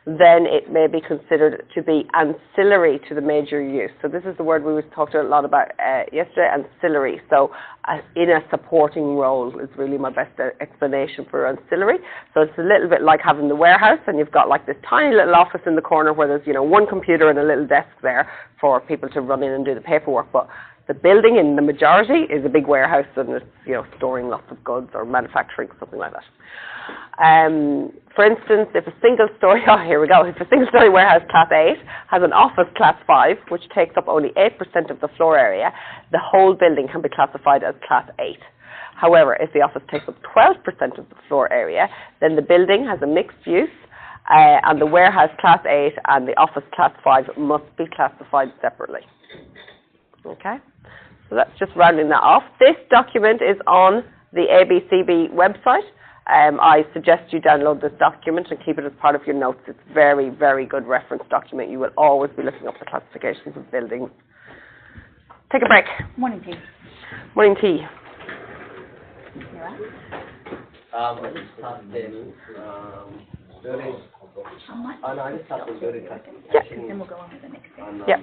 then it may be considered to be ancillary to the major use. So this is the word we talked a lot about yesterday, ancillary. So in a supporting role is really my best explanation for ancillary. So it's a little bit like having the warehouse and you've got like this tiny little office in the corner where there's, you know, one computer and a little desk there for people to run in and do the paperwork. But the building in the majority is a big warehouse and it's, you know, storing lots of goods or manufacturing, something like that. For instance, if a single-story, if a single-story warehouse class 8 has an office class 5, which takes up only 8% of the floor area, the whole building can be classified as class 8. However, if the office takes up 12% of the floor area, then the building has a mixed use, and the warehouse class 8 and the office class 5 must be classified separately. Okay, so that's just rounding that off. This document is on the ABCB website. I suggest you download this document and keep it as part of your notes. It's a very, very good reference document. You will always be looking up the classifications of buildings. Take a break. Morning tea. Morning tea. I just started building, How much? I just started building Then we'll go on to the next thing. Yeah.